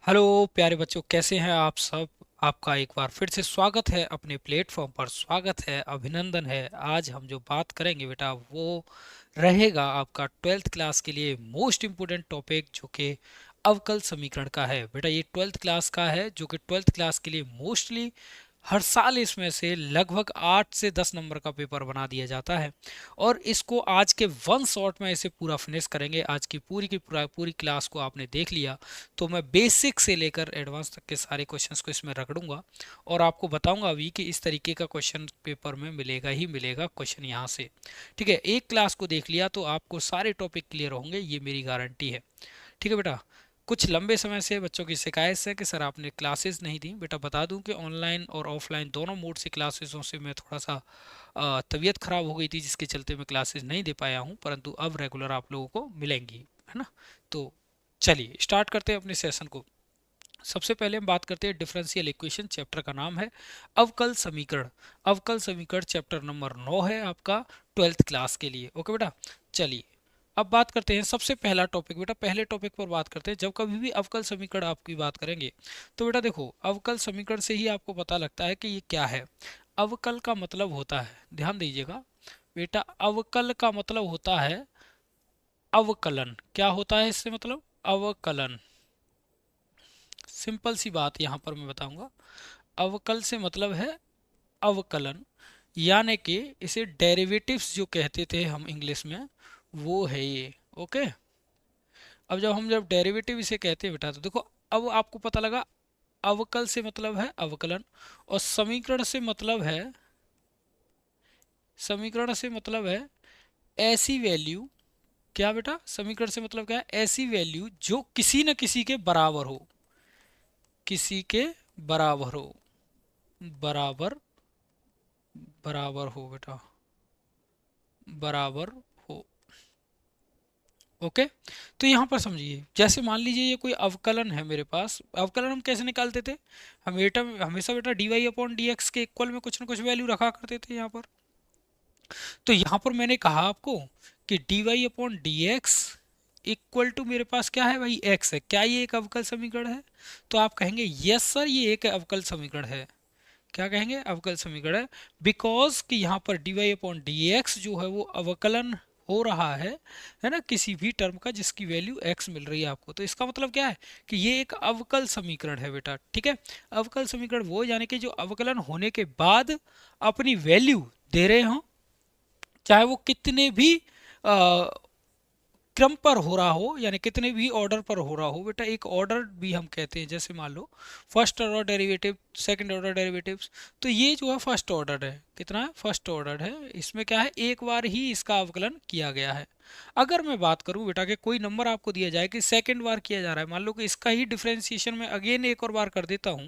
Hello प्यारे बच्चों, कैसे हैं आप सब। आपका एक बार फिर से स्वागत है अपने प्लेटफॉर्म पर। स्वागत है, अभिनंदन है। आज हम जो बात करेंगे बेटा वो रहेगा आपका ट्वेल्थ क्लास के लिए मोस्ट इम्पोर्टेंट टॉपिक, जो कि अवकल समीकरण का है। बेटा ये ट्वेल्थ क्लास का है, जो कि ट्वेल्थ क्लास के लिए मोस्टली हर साल इसमें से लगभग 8 से 10 नंबर का पेपर बना दिया जाता है। और इसको आज के वन शॉट में इसे पूरा फिनिश करेंगे। आज की पूरी क्लास को आपने देख लिया तो मैं बेसिक से लेकर एडवांस तक के सारे क्वेश्चंस को इसमें रख दूंगा और आपको बताऊंगा अभी कि इस तरीके का क्वेश्चन पेपर में मिलेगा ही मिलेगा क्वेश्चन यहाँ से। ठीक है, एक क्लास को देख लिया तो आपको सारे टॉपिक क्लियर होंगे, ये मेरी गारंटी है। ठीक है बेटा, कुछ लंबे समय से बच्चों की शिकायत है कि सर आपने क्लासेस नहीं दी। बेटा बता दूं कि ऑनलाइन और ऑफलाइन दोनों मोड से क्लासेसों से मैं थोड़ा सा तबीयत खराब हो गई थी, जिसके चलते मैं क्लासेस नहीं दे पाया हूं, परंतु अब रेगुलर आप लोगों को मिलेंगी, है ना। तो चलिए स्टार्ट करते हैं अपने सेशन को। सबसे पहले हम बात करते हैं डिफरेंशियल इक्वेशन। चैप्टर का नाम है अवकल समीकरण। अवकल समीकरण चैप्टर नंबर 9 है आपका ट्वेल्थ क्लास के लिए। ओके बेटा, चलिए अब बात करते हैं सबसे पहला टॉपिक। बेटा पहले टॉपिक पर बात करते हैं। जब कभी भी अवकल समीकरण आपकी बात करेंगे तो बेटा देखो, अवकल समीकरण से ही आपको पता लगता है कि ये क्या है। अवकल का मतलब होता है, ध्यान दीजिएगा बेटा, अवकल का मतलब होता है अवकलन। क्या होता है इससे मतलब? अवकलन। सिंपल सी बात यहां पर मैं बताऊंगा। अवकल से मतलब है अवकलन, यानी कि इसे डेरिवेटिव्स जो कहते थे हम इंग्लिश में, वो है ये। ओके, अब जब डेरिवेटिव इसे कहते हैं बेटा, तो देखो अब आपको पता लगा अवकल से मतलब है अवकलन और समीकरण से मतलब है ऐसी वैल्यू। क्या बेटा, समीकरण से मतलब क्या है? ऐसी वैल्यू जो किसी न किसी के बराबर हो, किसी के बराबर हो, बराबर, बराबर हो बेटा, बराबर हो। ओके, तो यहाँ पर समझिए, जैसे मान लीजिए ये कोई अवकलन है मेरे पास। अवकलन हम कैसे निकालते थे? हम बेटा हमेशा बेटा d y upon d x के इक्वल में कुछ ना कुछ वैल्यू रखा करते थे यहाँ पर। तो यहाँ पर मैंने कहा आपको कि d y upon d x equal to मेरे पास क्या है भाई? एक्स है। क्या ये एक अवकल समीकरण है? तो आप कहेंगे यस सर, ये एक अवकल समीकरण है। क्या कहेंगे? अवकल समीकरण है। बिकॉज कि यहाँ पर d y upon d x जो है वो अवकलन हो रहा है ना, किसी भी टर्म का जिसकी वैल्यू एक्स मिल रही है आपको। तो इसका मतलब क्या है कि ये एक अवकल समीकरण है बेटा। ठीक है, अवकल समीकरण वो यानी कि जो अवकलन होने के बाद अपनी वैल्यू दे रहे हो, चाहे वो कितने भी क्रम पर हो रहा हो, यानी कितने भी ऑर्डर पर हो रहा हो। बेटा एक ऑर्डर भी हम कहते हैं, जैसे मान लो first order derivative, second order derivatives. तो ये जो है फर्स्ट ऑर्डर है। कितना है? फर्स्ट ऑर्डर है। इसमें क्या है, एक बार ही इसका अवकलन किया गया है। अगर मैं बात करूं बेटा कि कोई नंबर आपको दिया जाए कि सेकंड बार किया जा रहा है, मान लो कि इसका ही डिफरेंशिएशन में अगेन एक और बार कर देता हूं,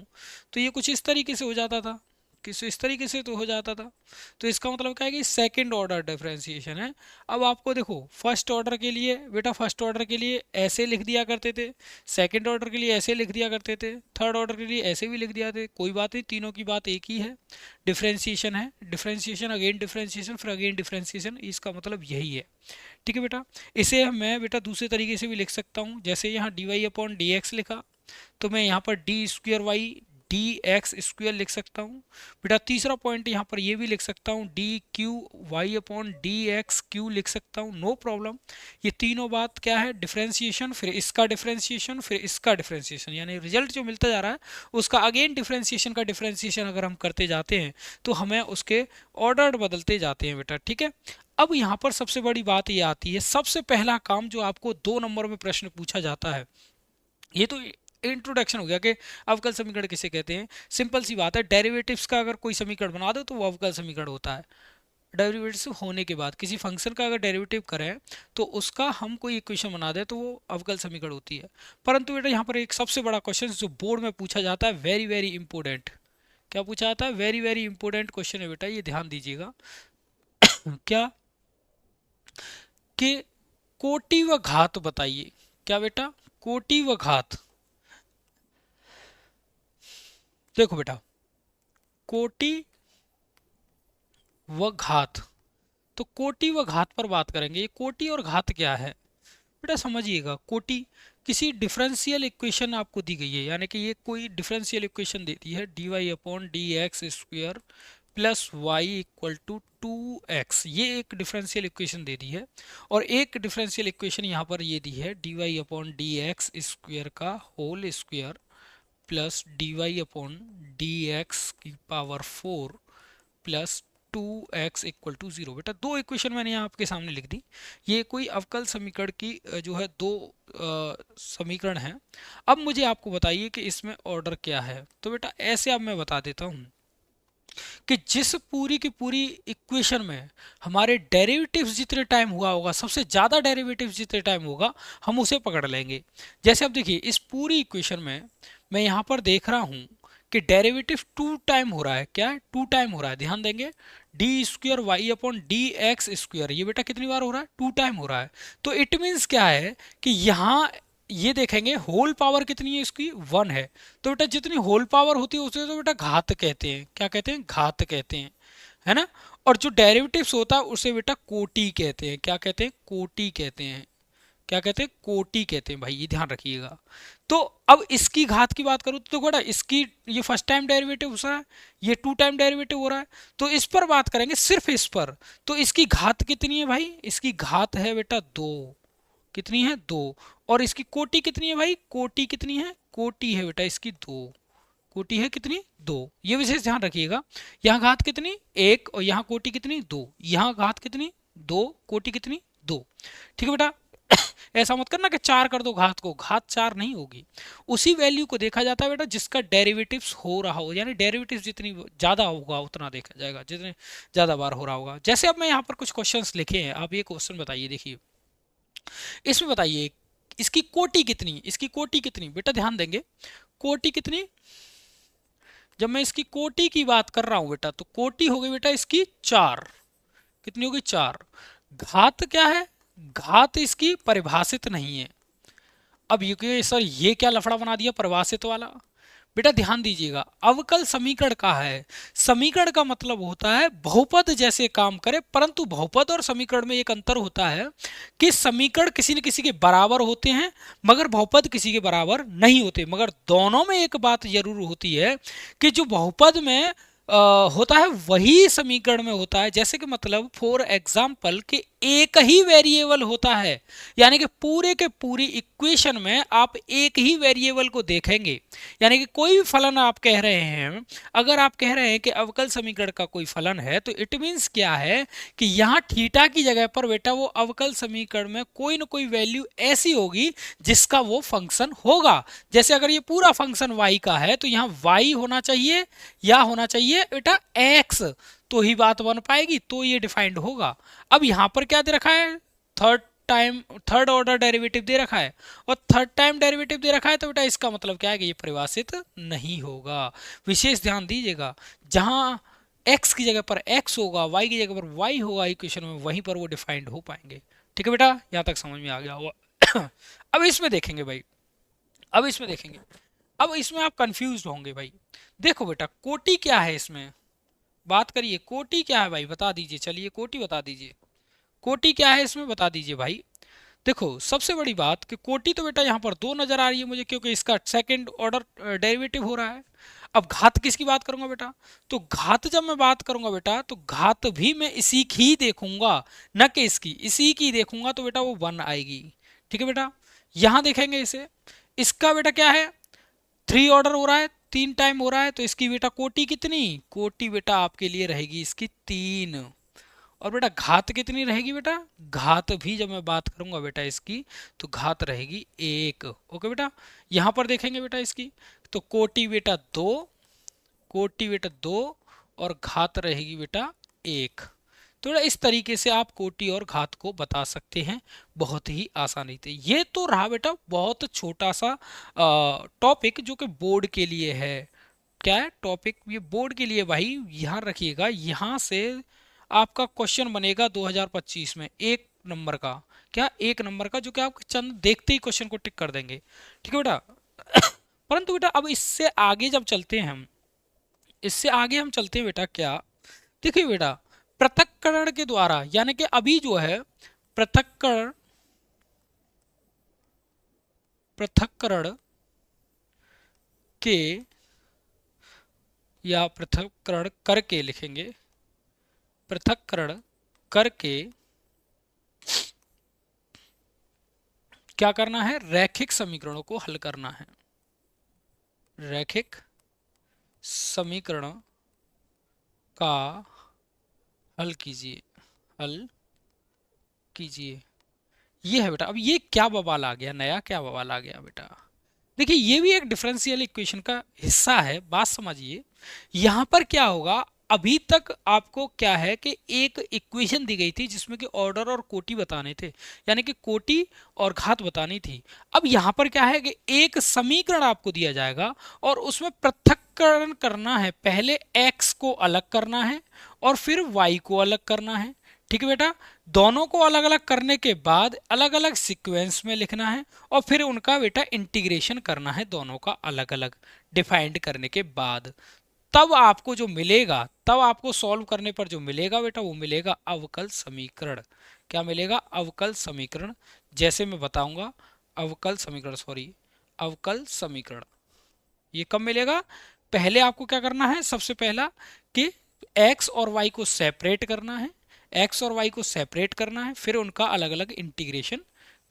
तो ये कुछ इस तरीके से हो जाता था। किस इस तरीके से तो हो जाता था। तो इसका मतलब क्या है कि सेकंड ऑर्डर डिफरेंशिएशन है। अब आपको देखो, फर्स्ट ऑर्डर के लिए बेटा, फर्स्ट ऑर्डर के लिए ऐसे लिख दिया करते थे, सेकंड ऑर्डर के लिए ऐसे लिख दिया करते थे, थर्ड ऑर्डर के लिए ऐसे भी लिख दिया थे। कोई बात नहीं, तीनों की बात एक ही है, डिफरेंशिएशन है। डिफरेंशिएशन अगेन डिफरेंशिएशन फिर अगेन डिफरेंशिएशन, इसका मतलब यही है। ठीक है बेटा, इसे मैं बेटा दूसरे तरीके से भी लिख सकता हूँ। जैसे यहाँ d y upon d x लिखा, तो मैं यहाँ पर d square y d x square लिख सकता हूँ। बेटा तीसरा पॉइंट यहाँ पर ये भी लिख सकता हूँ, d cube y upon d x cube लिख सकता हूँ, नो प्रॉब्लम। ये तीनों बात क्या है? डिफरेंशिएशन, फिर इसका डिफरेंशिएशन, फिर इसका डिफरेंशिएशन, यानी रिजल्ट जो मिलता जा रहा है उसका अगेन डिफरेंशिएशन का डिफरेंशिएशन अगर हम करते जाते हैं तो हमें उसके ऑर्डर बदलते जाते हैं बेटा। ठीक है, अब यहाँ पर सबसे बड़ी बात ये आती है, सबसे पहला काम जो आपको 2 नंबर में प्रश्न पूछा जाता है, ये तो इंट्रोडक्शन हो गया कि अवकल समीकरण किसे कहते हैं। सिंपल सी बात है, डेरिवेटिव्स का अगर कोई समीकरण बना दो तो वो अवकल समीकरण होता है। डेरिवेटिव होने के बाद किसी फंक्शन का अगर डेरिवेटिव करें तो उसका हम कोई इक्वेशन बना दें तो वो अवकल समीकरण होती है। परंतु बेटा यहाँ पर एक सबसे बड़ा क्वेश्चन जो बोर्ड में पूछा जाता है, वेरी वेरी इंपॉर्टेंट। क्या पूछा जाता है? वेरी वेरी इंपॉर्टेंट क्वेश्चन है बेटा, ये ध्यान दीजिएगा। क्या कि कोटि व घात बताइए। क्या बेटा? कोटि व घात। देखो बेटा, कोटि व घात, तो कोटि व घात पर बात करेंगे। ये कोटि और घात क्या है? बेटा समझिएगा, कोटि किसी डिफरेंशियल इक्वेशन आपको दी गई है, यानी कि ये कोई डिफरेंशियल इक्वेशन देती है, d y upon d x square plus y equal to 2x, ये एक डिफरेंशियल इक्वेशन दे दी है। और एक डिफरेंशियल इक्वेशन यहाँ पर ये दी है, d y upon d x square का whole square plus d y upon d x की power 4 plus 2x equal to 0। बेटा दो इक्वेशन मैंने यहाँ आपके सामने लिख दी, ये कोई अवकल समीकरण की जो है दो समीकरण हैं। अब मुझे आपको बताइए कि इसमें ऑर्डर क्या है। तो बेटा ऐसे अब मैं बता देता हूँ कि जिस पूरी की पूरी इक्वेशन में हमारे डेरिवेटिव्स जितने टाइम हुआ होगा, सबसे ज़्यादा डेरिवेटिव्स जितने टाइम होगा, हम उसे पकड़ लेंगे। जैसे अब देखिए इस पूरी इक्वेशन में मैं यहाँ पर देख रहा हूँ कि डेरिवेटिव 2 टाइम हो रहा है। क्या है? 2 टाइम हो रहा है। ध्यान देंगे, d square y upon d x square, ये बेटा कितनी बार हो रहा है? 2 टाइम हो रहा है। तो इट मीन्स क्या है कि यहाँ ये देखेंगे होल पावर कितनी है इसकी? 1 है। तो बेटा जितनी होल पावर होती है उसे तो बेटा घात कहते हैं। क्या कहते हैं? घात कहते हैं, है ना। और जो डेरिवेटिव्स होता है उसे बेटा कोटि कहते हैं। क्या कहते हैं? कोटि कहते हैं। क्या कहते हैं? कोटि कहते हैं भाई, ये ध्यान रखिएगा। तो अब इसकी घात की बात करूं तो बेटा इसकी ये फर्स्ट टाइम डेरिवेटिव हो रहा है, ये 2 टाइम डेरिवेटिव हो रहा है, तो इस पर बात करेंगे, सिर्फ इस पर। तो इसकी घात कितनी है भाई? इसकी घात है बेटा 2। कितनी है? 2। और इसकी कोटि कितनी है भाई? कोटि कितनी है? कोटि है बेटा इसकी 2। कोटि है कितनी? 2। ये विशेष ध्यान रखिएगा। यहाँ घात कितनी? 1, और यहाँ कोटि कितनी? 2। यहाँ घात कितनी? 2, कोटि कितनी? 2। ठीक है बेटा। ऐसा मत करना कि 4 कर दो घात को, घात 4 नहीं होगी। उसी वैल्यू को देखा जाता है बेटा जिसका डेरिवेटिव्स हो रहा हो, यानी डेरिवेटिव्स जितनी ज्यादा होगा उतना देखा जाएगा, जितने ज्यादा बार हो रहा होगा। जैसे अब मैं यहाँ पर कुछ क्वेश्चंस लिखे हैं, आप ये क्वेश्चन बताइए। देखिए इसमें बताइए इसकी कोटि कितनी? इसकी कोटि कितनी? बेटा ध्यान देंगे, कोटि कितनी? जब मैं इसकी कोटि की बात कर रहा हूं बेटा, तो कोटि हो गई बेटा इसकी 4। कितनी होगी? 4। घात क्या है? घात इसकी परिभाषित नहीं है। अब ये सर ये क्या लफड़ा बना दिया परिभाषित वाला? बेटा ध्यान दीजिएगा, अवकल समीकरण का है। समीकरण का मतलब होता है बहुपद जैसे काम करे, परंतु बहुपद और समीकरण में एक अंतर होता है कि समीकरण किसी न किसी के बराबर होते हैं, मगर बहुपद किसी के बराबर नहीं होते। मगर दोनों में एक बात जरूर होती है कि जो बहुपद में होता है वही समीकरण में होता है। जैसे कि मतलब फॉर एग्जाम्पल कि एक ही वेरिएबल होता है, यानी कि पूरे के पूरी इक्वेशन में आप एक ही वेरिएबल को देखेंगे। यानी कि कोई भी फलन आप कह रहे हैं, अगर आप कह रहे हैं कि अवकल समीकरण का कोई फलन है, तो इट मीन्स क्या है कि यहाँ थीटा की जगह पर बेटा वो अवकल समीकरण में कोई ना कोई वैल्यू ऐसी होगी जिसका वो फंक्शन होगा। जैसे अगर ये पूरा फंक्शन y का है तो यहाँ y होना चाहिए या होना चाहिए बेटा x, तो ही बात बन पाएगी, तो ये डिफाइंड होगा। अब यहाँ पर क्या दे रखा है? थर्ड ऑर्डर डेरिवेटिव दे रखा है, और थर्ड टाइम डेरिवेटिव दे रखा है, तो बेटा इसका मतलब क्या है कि ये परिभाषित नहीं होगा। विशेष ध्यान दीजिएगा, जहां x की जगह पर x होगा, y की जगह पर y होगा इक्वेशन में, वहीं पर वो डिफाइंड हो पाएंगे। ठीक है बेटा, यहाँ तक समझ में आ गया होगा। अब इसमें देखेंगे भाई, अब इसमें देखेंगे, अब इसमें आप कंफ्यूज होंगे भाई। देखो बेटा कोटि क्या है, इसमें बात करिए, कोटि क्या है भाई? बता दीजिए, चलिए कोटि बता दीजिए। कोटि क्या है इसमें बता दीजिए भाई। देखो सबसे बड़ी बात कि कोटि तो बेटा यहाँ पर 2 नजर आ रही है मुझे, क्योंकि इसका सेकंड ऑर्डर डेरिवेटिव हो रहा है। अब घात किसकी बात करूंगा बेटा? तो घात जब मैं बात करूंगा बेटा, तो घात भी मैं इसी की ही देखूंगा, न कि इसकी, इसी की देखूंगा, तो बेटा वो 1 आएगी। ठीक है बेटा, यहां देखेंगे इसे, इसका बेटा क्या है? 3 ऑर्डर हो रहा है, 3 टाइम हो रहा है, तो इसकी बेटा कोटि कितनी? कोटि बेटा आपके लिए रहेगी इसकी 3। और बेटा घात कितनी रहेगी बेटा? घात भी जब मैं बात करूंगा बेटा इसकी, तो घात रहेगी 1। ओके बेटा, यहां पर देखेंगे बेटा इसकी, तो कोटि बेटा 2, कोटि बेटा 2, और घात रहेगी बेटा 1। तो बेटा इस तरीके से आप कोटि और घात को बता सकते हैं बहुत ही आसानी से। ये तो रहा बेटा बहुत छोटा सा टॉपिक जो कि बोर्ड के लिए है। क्या है टॉपिक? ये बोर्ड के लिए भाई, यहाँ रखिएगा, यहाँ से आपका क्वेश्चन बनेगा 2025 में 1 नंबर का। क्या? 1 नंबर का, जो कि आप चंद देखते ही क्वेश्चन को टिक कर देंगे। ठीक है बेटा। परंतु बेटा अब इससे आगे जब चलते हैं हम, इससे आगे हम चलते हैं बेटा, क्या देखिए बेटा, पृथक्करण के द्वारा, यानी कि अभी जो है पृथक्करण पृथक्करण के या पृथक्करण करके लिखेंगे, पृथक्करण करके क्या करना है, रैखिक समीकरणों को हल करना है, रैखिक समीकरणों का हल कीजिए, हल कीजिए। ये है बेटा। अब ये क्या बवाल आ गया, नया क्या बवाल आ गया बेटा, देखिए ये भी एक डिफरेंशियल इक्वेशन का हिस्सा है, बात समझिए। यहां पर क्या होगा, अभी तक आपको क्या है कि एक इक्वेशन दी गई थी जिसमें कि ऑर्डर और कोटि बताने थे, यानी कि कोटि और घात बतानी थी। अब यहां पर क्या है कि एक समीकरण आपको दिया जाएगा और उसमें पृथक्करण करना है, पहले x को अलग करना है और फिर y को अलग करना है। ठीक है बेटा, दोनों को अलग अलग करने के बाद अलग अलग सीक्वेंस में लिखना है और फिर उनका बेटा इंटीग्रेशन करना है, दोनों का अलग अलग डिफाइंड करने के बाद। तब आपको जो मिलेगा, तब आपको सॉल्व करने पर जो मिलेगा बेटा, वो मिलेगा अवकल समीकरण। क्या मिलेगा, अवकल समीकरण। जैसे मैं बताऊंगा, अवकल समीकरण, सॉरी अवकल समीकरण। ये कब मिलेगा, पहले आपको क्या करना है, सबसे पहला कि x और y को सेपरेट करना है, x और y को सेपरेट करना है, फिर उनका अलग अलग इंटीग्रेशन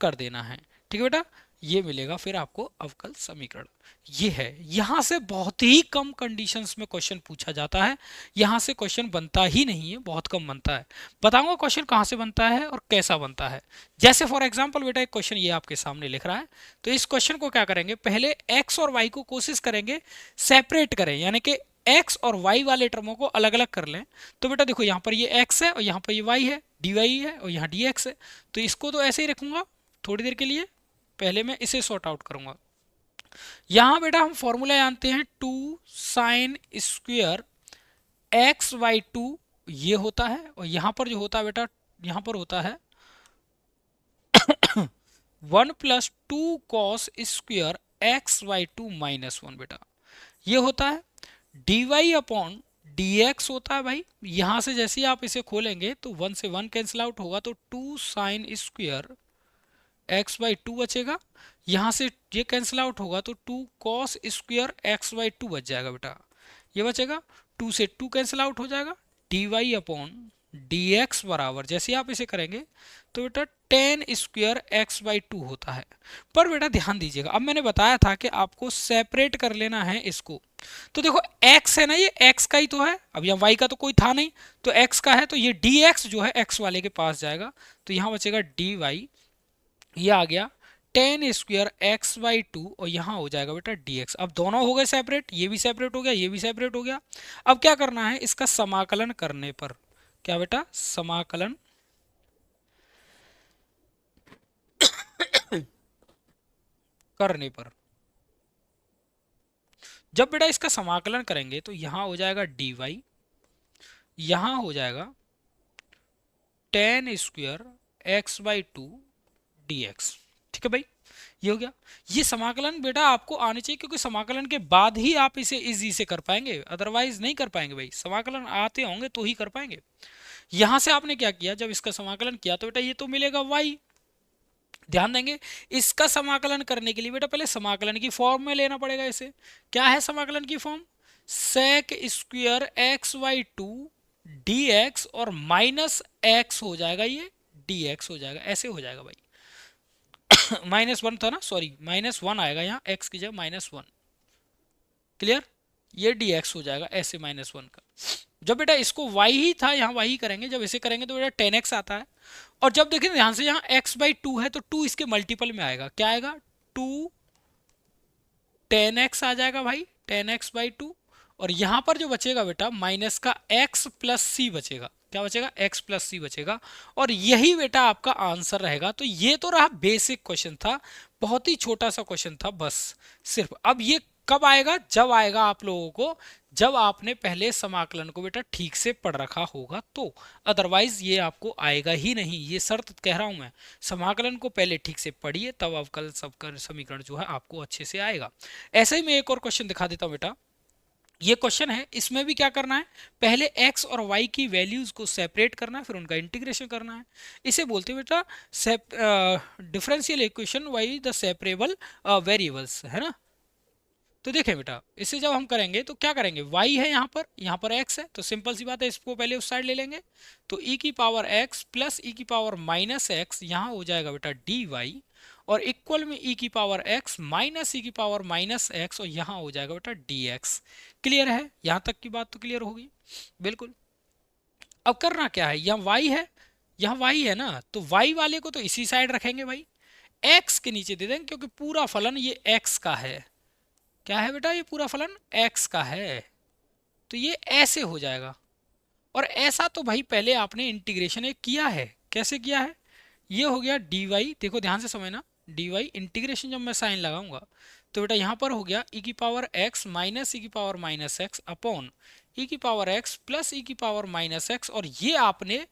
कर देना है। ठीक है बेटा, ये मिलेगा फिर आपको अवकल समीकरण। ये है, यहां से बहुत ही कम कंडीशंस में क्वेश्चन पूछा जाता है, यहां से क्वेश्चन बनता ही नहीं है, बहुत कम बनता है। बताऊंगा क्वेश्चन कहां से बनता है और कैसा बनता है। जैसे फॉर एग्जांपल बेटा, एक क्वेश्चन ये आपके सामने लिख रहा है, तो इस क्वेश्चन को क्या करेंगे, पहले x और y को कोशिश करेंगे सेपरेट करें, यानी कि x और y वाले टर्मों को अलग अलग कर लें। तो बेटा देखो, यहाँ पर ये x है और यहाँ पर ये y है, dy है और यहाँ dx है, तो इसको तो ऐसे ही रखूंगा थोड़ी देर के लिए, पहले मैं इसे सॉर्ट आउट करूंगा। यहां बेटा हम फॉर्मूला जानते हैं, 2 साइन स्क्वायर एक्स बाई 2 ये होता है, और यहां पर जो होता है बेटा, यहां पर होता है 1 plus 2 cos square x by 2 minus 1 बेटा, ये होता है। D y upon d x होता है भाई, यहां से जैसे ही आप इसे खोलेंगे तो 1 से 1 कैंसिल आउट होगा, तो 2 साइन स्क्वायर एक्स बाई 2 बचेगा, यहां से ये कैंसिल आउट होगा तो 2 कॉस स्क्वायर एक्स बाई 2 बच जाएगा बेटा, ये बचेगा, 2 से 2 कैंसिल आउट हो जाएगा। D y upon d x बराबर, जैसे आप इसे करेंगे तो बेटा टेन स्क्वायर एक्स बाई 2 होता है। पर बेटा ध्यान दीजिएगा, अब मैंने बताया था कि आपको सेपरेट कर लेना है इसको, तो देखो x है ना, ये x का ही तो है, अब यहाँ y का तो कोई था नहीं, तो x का है, तो ये dx जो है x वाले के पास जाएगा, तो यहाँ बचेगा dy, ये आ गया टेन स्क्वायर एक्स बाई 2 और यहाँ हो जाएगा बेटा dx। अब दोनों हो गए सेपरेट, ये भी सेपरेट हो गया, ये भी सेपरेट हो गया। अब क्या करना है, इसका समाकलन करने पर, क्या बेटा, समाकलन करने पर, जब बेटा इसका समाकलन करेंगे तो यहां हो जाएगा dy, यहां हो जाएगा ten square x by 2 dx। ठीक है भाई, ये हो गया। ये समाकलन बेटा आपको आने चाहिए, क्योंकि समाकलन के बाद ही आप इसे इजी से कर पाएंगे, अदरवाइज नहीं कर पाएंगे भाई, समाकलन आते होंगे तो ही कर पाएंगे। यहां से आपने क्या किया, जब इसका समाकलन किया तो बेटा ये तो मिलेगा y, ध्यान देंगे इसका समाकलन करने के लिए बेटा पहले समाकलन की फॉर्म में लेना पड़ेगा इसे। क्या है समाकलन की form, sec square x by 2 d x और माइनस एक्स हो जाएगा, ये डी एक्स हो जाएगा, ऐसे हो जाएगा भाई। माइनस 1 था ना, सॉरी माइनस 1 आएगा यहाँ, एक्स की जगह माइनस 1, क्लियर, ये डी एक्स हो जाएगा ऐसे माइनस 1 का। जब बेटा इसको y ही था, यहाँ y ही करेंगे, जब इसे करेंगे तो बेटा 10x आता है, और जब देखें ध्यान से यहाँ x बाई 2 है तो 2 इसके मल्टीपल में आएगा, क्या आएगा, 2 10x आ जाएगा भाई, 10x बाई 2, और यहाँ पर जो बचेगा बेटा माइनस का x प्लस सी बचेगा, क्या बचेगा, x प्लस सी बचेगा, और यही बेटा आपका आंसर रहेगा। तो ये तो रहा बेसिक क्वेश्चन था, बहुत ही छोटा सा क्वेश्चन था बस सिर्फ। अब ये कब आएगा, जब आएगा आप लोगों को, जब आपने पहले समाकलन को बेटा ठीक से पढ़ रखा होगा तो, अदरवाइज ये आपको आएगा ही नहीं, ये शर्त कह रहा हूं मैं। समाकलन को पहले ठीक से पढ़िए, तब अवकल समीकरण जो है आपको अच्छे से आएगा। ऐसे ही मैं एक और क्वेश्चन दिखा देता हूं बेटा, ये क्वेश्चन है, इसमें भी क्या करना है, पहले x और y की वैल्यूज को सेपरेट करना है, फिर उनका इंटीग्रेशन करना है। इसे बोलते हैं बेटा differential equation by the separable variables, है ना। तो देखें बेटा, इसे जब हम करेंगे तो क्या करेंगे, y है यहाँ पर x है, तो सिंपल सी बात है, इसको पहले उस साइड ले लेंगे। तो e की पावर x प्लस e की पावर माइनस एक्स यहाँ हो जाएगा बेटा dy, और इक्वल में e की पावर x माइनस e की पावर माइनस एक्स, और यहाँ हो जाएगा बेटा dx। क्लियर है, यहाँ तक की बात तो क्लियर होगी बिल्कुल। अब करना क्या है, यहाँ y है, यहाँ y है ना, तो y वाले को तो इसी साइड रखेंगे भाई, x के नीचे दे देंगे, क्योंकि पूरा फलन ये x का है। क्या है बेटा, ये पूरा फलन x का है, तो ये ऐसे हो जाएगा। और ऐसा तो भाई पहले आपने इंटीग्रेशन एक किया है, कैसे किया है, ये हो गया dy, देखो ध्यान से समझना, dy इंटीग्रेशन जब मैं साइन लगाऊंगा तो बेटा यहाँ पर हो गया e की पावर x माइनस e की power minus x upon e की पावर x प्लस e की पावर माइनस एक्स, और ये आपने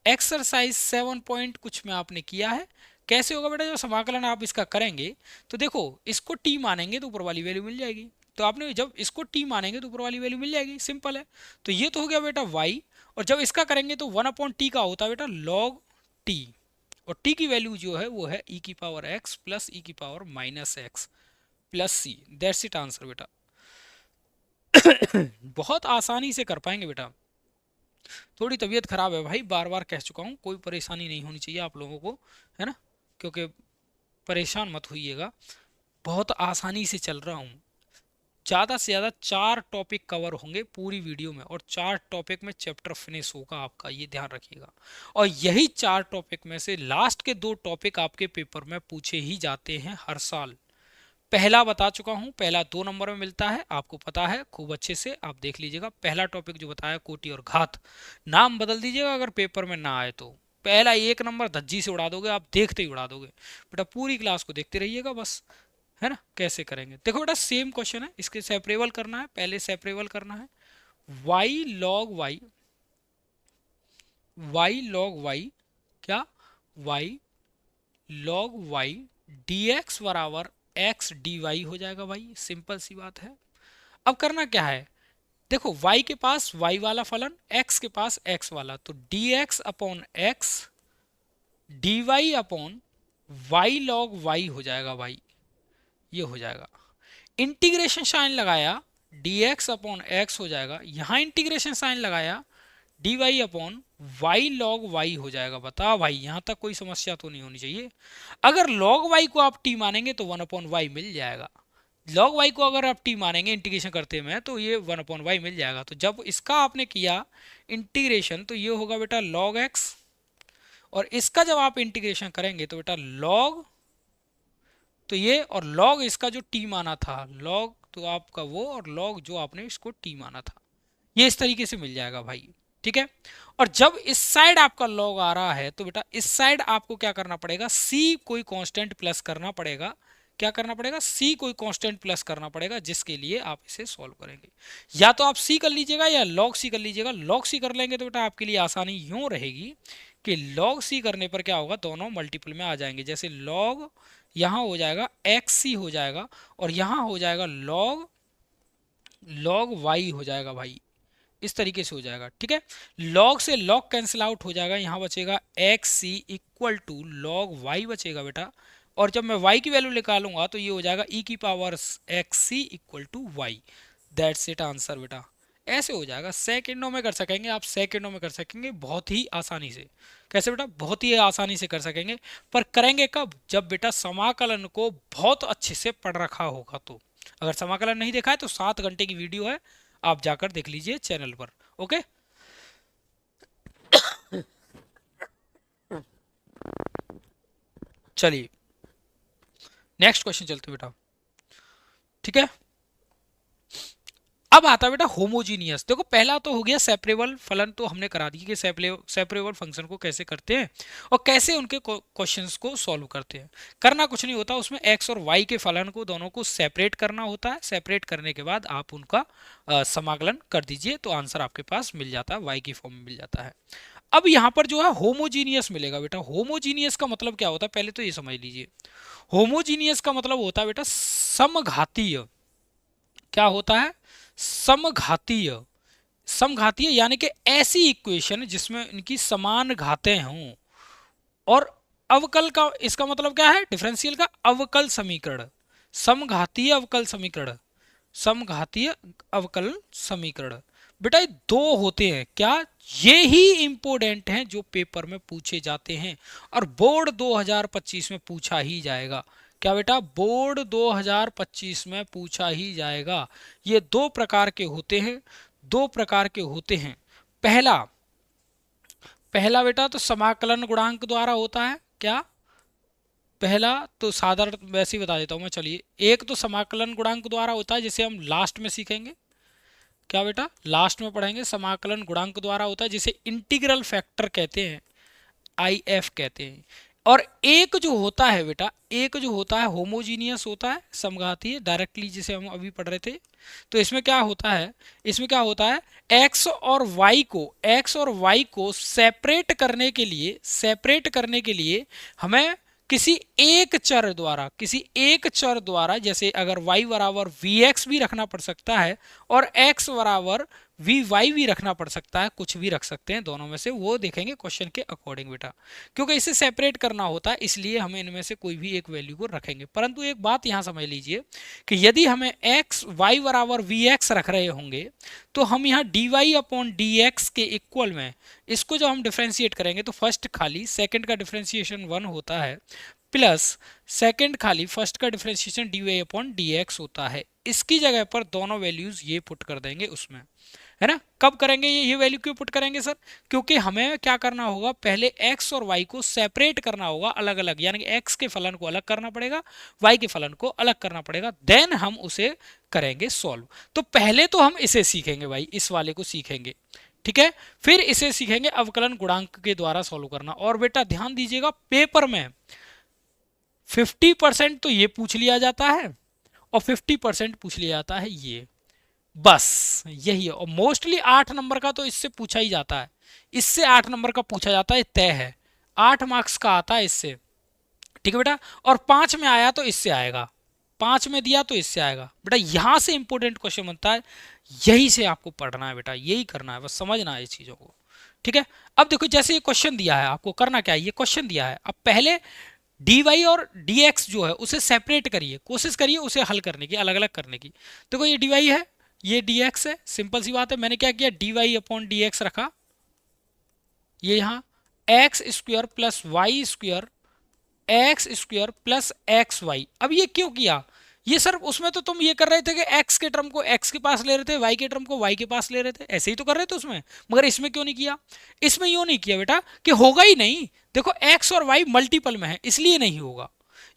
एक्सरसाइज 7 पॉइंट कुछ में आपने किया है। कैसे होगा बेटा, जब समाकलन आप इसका करेंगे तो देखो, इसको t मानेंगे तो ऊपर वाली वैल्यू मिल जाएगी, तो आपने जब इसको t मानेंगे तो ऊपर वाली वैल्यू मिल जाएगी, सिंपल है। तो ये तो हो गया बेटा y, और जब इसका करेंगे तो 1/t का होता है बेटा log t, और t की वैल्यू जो है वो है e की पावर x प्लस e की power minus x plus c, that's it answer बेटा। बहुत आसानी से कर पाएंगे बेटा। थोड़ी तबीयत खराब है भाई, बार बार कह चुका हूँ, कोई परेशानी नहीं होनी चाहिए आप लोगों को, है ना, क्योंकि परेशान मत होइएगा, बहुत आसानी से चल रहा हूँ। ज़्यादा से ज़्यादा 4 टॉपिक कवर होंगे पूरी वीडियो में, और 4 टॉपिक में चैप्टर फिनिश होगा आपका, ये ध्यान रखिएगा। और यही 4 टॉपिक में से लास्ट के 2 टॉपिक आपके पेपर में पूछे ही जाते हैं हर साल। पहला बता चुका हूं, पहला 2 नंबर में मिलता है, आपको पता है खूब अच्छे से, आप देख लीजिएगा। पहला टॉपिक जो बताया कोटि और घात, नाम बदल दीजिएगा अगर पेपर में ना आए तो। पहला 1 नंबर धज्जी से उड़ा दोगे आप, देखते ही उड़ा दोगे बेटा, पूरी क्लास को देखते रहिएगा बस, है ना। कैसे करेंगे, देखो बेटा सेम क्वेश्चन है, इसके सेपरेबल करना है, पहले सेपरेबल करना है, y log y, y log y, क्या, y log y dx बराबर x dy हो जाएगा भाई, सिंपल सी बात है। अब करना क्या है, देखो y के पास y वाला फलन, x के पास x वाला, तो dx upon x dy upon y log y हो जाएगा भाई, ये हो जाएगा। इंटीग्रेशन साइन लगाया, dx अपॉन x हो जाएगा, यहां इंटीग्रेशन साइन लगाया, dy upon y log y हो जाएगा। बताओ भाई, यहां तक कोई समस्या तो नहीं होनी चाहिए। अगर log y को आप t मानेंगे तो 1/y मिल जाएगा, log y को अगर आप t मानेंगे इंटीग्रेशन करते में तो ये 1/y मिल जाएगा। तो जब इसका आपने किया इंटीग्रेशन तो ये होगा बेटा log x, और इसका जब आप इंटीग्रेशन करेंगे तो बेटा log, तो ये, और log इसका जो t माना था, log तो आपका वो, और log जो आपने इसको t माना था, ये इस तरीके से मिल जाएगा भाई, ठीक है। और जब इस साइड आपका log आ रहा है तो बेटा इस साइड आपको क्या करना पड़ेगा, c कोई कांस्टेंट प्लस करना पड़ेगा। क्या करना पड़ेगा, c कोई कांस्टेंट प्लस करना पड़ेगा, जिसके लिए आप इसे सॉल्व करेंगे। या तो आप c कर लीजिएगा या log c कर लीजिएगा। log c कर लेंगे तो बेटा आपके लिए आसानी यूं रहेगी कि log c करने पर क्या होगा, दोनों मल्टीपल में आ जाएंगे। जैसे log यहाँ हो जाएगा xc हो जाएगा, और यहाँ हो जाएगा log y हो जाएगा भाई, इस तरीके से हो जाएगा, ठीक है। log से log कैंसिल आउट हो जाएगा, यहाँ बचेगा xc equal to log y बचेगा बेटा। और जब मैं y की वैल्यू निकालूंगा तो ये हो जाएगा e की power xc equal to y, that's it answer बेटा। ऐसे हो जाएगा, सेकंडों में कर सकेंगे आप, सेकंडों में कर सकेंगे बहुत ही आसानी से। कैसे बेटा, बहुत ही आसानी से कर सकेंगे, पर करेंगे कब, जब बेटा समाकलन को बहुत अच्छे से पढ़ रखा होगा। तो अगर समाकलन नहीं देखा है तो 7 घंटे की वीडियो है, आप जाकर देख लीजिए चैनल पर, ओके। चलिए नेक्स्ट क्वेश्चन चलते बेटा, ठीक है। अब आता है बेटा होमोजीनियस। देखो पहला तो हो गया सेपरेबल फलन, तो हमने करा दी कि सेपरेबल फंक्शन को कैसे करते हैं और कैसे उनके क्वेश्चंस को सॉल्व करते हैं। करना कुछ नहीं होता, उसमें x और y के फलन को दोनों को सेपरेट करना होता है। सेपरेट करने के बाद आप उनका समाकलन कर दीजिए तो आंसर आपके पास मिल जाता है, y की फॉर्म में मिल जाता है। अब यहाँ पर जो है होमोजीनियस मिलेगा बेटा। होमोजीनियस का मतलब क्या होता है, पहले तो ये समझ लीजिए। होमोजीनियस का मतलब होता है बेटा समघातीय। क्या होता है, समघातीय, समघातीय यानी कि ऐसी इक्वेशन जिसमें इनकी समान घातें हों, और अवकल का इसका मतलब क्या है, डिफरेंशियल का अवकल समीकरण, समघातीय अवकल समीकरण, समघातीय अवकल समीकरण। बेटा ये दो होते हैं क्या, ये ही इंपोर्टेंट हैं जो पेपर में पूछे जाते हैं और बोर्ड 2025 में पूछा ही जाएगा। क्या बेटा, बोर्ड 2025 में पूछा ही जाएगा। ये दो प्रकार के होते हैं, दो प्रकार के होते हैं। पहला पहला बेटा तो समाकलन गुणांक द्वारा होता है। क्या, पहला तो साधारण वैसे ही बता देता हूं मैं, चलिए। एक तो समाकलन गुणांक द्वारा होता है जिसे हम लास्ट में सीखेंगे। क्या बेटा, लास्ट में पढ़ेंगे। समाकलन गुणांक द्वारा होता है जिसे इंटीग्रल फैक्टर कहते हैं, IF कहते हैं। और एक जो होता है बेटा, एक जो होता है होमोजीनियस होता है, समघातीय, डायरेक्टली जिसे हम अभी पढ़ रहे थे। तो इसमें क्या होता है, इसमें क्या होता है, x और y को सेपरेट करने के लिए, सेपरेट करने के लिए हमें किसी एक चर द्वारा, किसी एक चर द्वारा, जैसे अगर y बराबर vx भी रखना पड़ सकता है और x बराबर vy भी रखना पड़ सकता है, कुछ भी रख सकते हैं दोनों में से, वो देखेंगे क्वेश्चन के अकॉर्डिंग बेटा। क्योंकि इसे सेपरेट करना होता है इसलिए हमें इनमें से कोई भी एक वैल्यू को रखेंगे। परंतु एक बात यहां समझ लीजिए कि यदि हमें y बराबर vx रख रहे होंगे तो हम यहाँ dy अपॉन dx के इक्वल में इसको जब हम डिफ्रेंशिएट करेंगे तो फर्स्ट खाली सेकंड का डिफ्रेंशिएशन 1 होता है, प्लस सेकंड खाली फर्स्ट का डिफ्रेंशिएशन dy अपॉन dx होता है। इसकी जगह पर दोनों वैल्यूज ये पुट कर देंगे उसमें, है ना। कब करेंगे ये वैल्यू क्यों पुट करेंगे सर, क्योंकि हमें क्या करना होगा, पहले x और y को सेपरेट करना होगा अलग अलग, यानी कि x के फलन को अलग करना पड़ेगा, y के फलन को अलग करना पड़ेगा, देन हम उसे करेंगे सॉल्व। तो पहले तो हम इसे सीखेंगे भाई, इस वाले को सीखेंगे, ठीक है। फिर इसे सीखेंगे अवकलन गुणांक के द्वारा सॉल्व करना। और बेटा ध्यान दीजिएगा, पेपर में 50% तो ये पूछ लिया जाता है और 50% पूछ लिया जाता है ये, बस यही है। और मोस्टली 8 नंबर का तो इससे पूछा ही जाता है, इससे 8 नंबर का पूछा जाता है, तय है, 8 मार्क्स का आता है इससे, ठीक है बेटा। और 5 में आया तो इससे आएगा, 5 में दिया तो इससे आएगा बेटा। यहां से इंपॉर्टेंट क्वेश्चन बनता है, यही से आपको पढ़ना है बेटा, यही करना है, बस समझना है इस चीजों को, ठीक है। अब देखो जैसे ये क्वेश्चन दिया है, आपको करना क्या है, ये क्वेश्चन दिया है, अब पहले dy और dx जो है उसे सेपरेट करिए, कोशिश करिए उसे हल करने की, अलग अलग करने की। देखो ये dy है, ये dx है, सिंपल सी बात है। मैंने क्या किया, dy अपॉन dx रखा, ये यहाँ x square plus y square, x square plus x y. अब ये क्यों किया, ये सर उसमें तो तुम ये कर रहे थे कि x के टर्म को x के पास ले रहे थे, y के टर्म को y के पास ले रहे थे, ऐसे ही तो कर रहे थे उसमें, मगर इसमें क्यों नहीं किया, इसमें यूं नहीं किया बेटा कि होगा ही नहीं। देखो x और y मल्टीपल में है इसलिए नहीं होगा,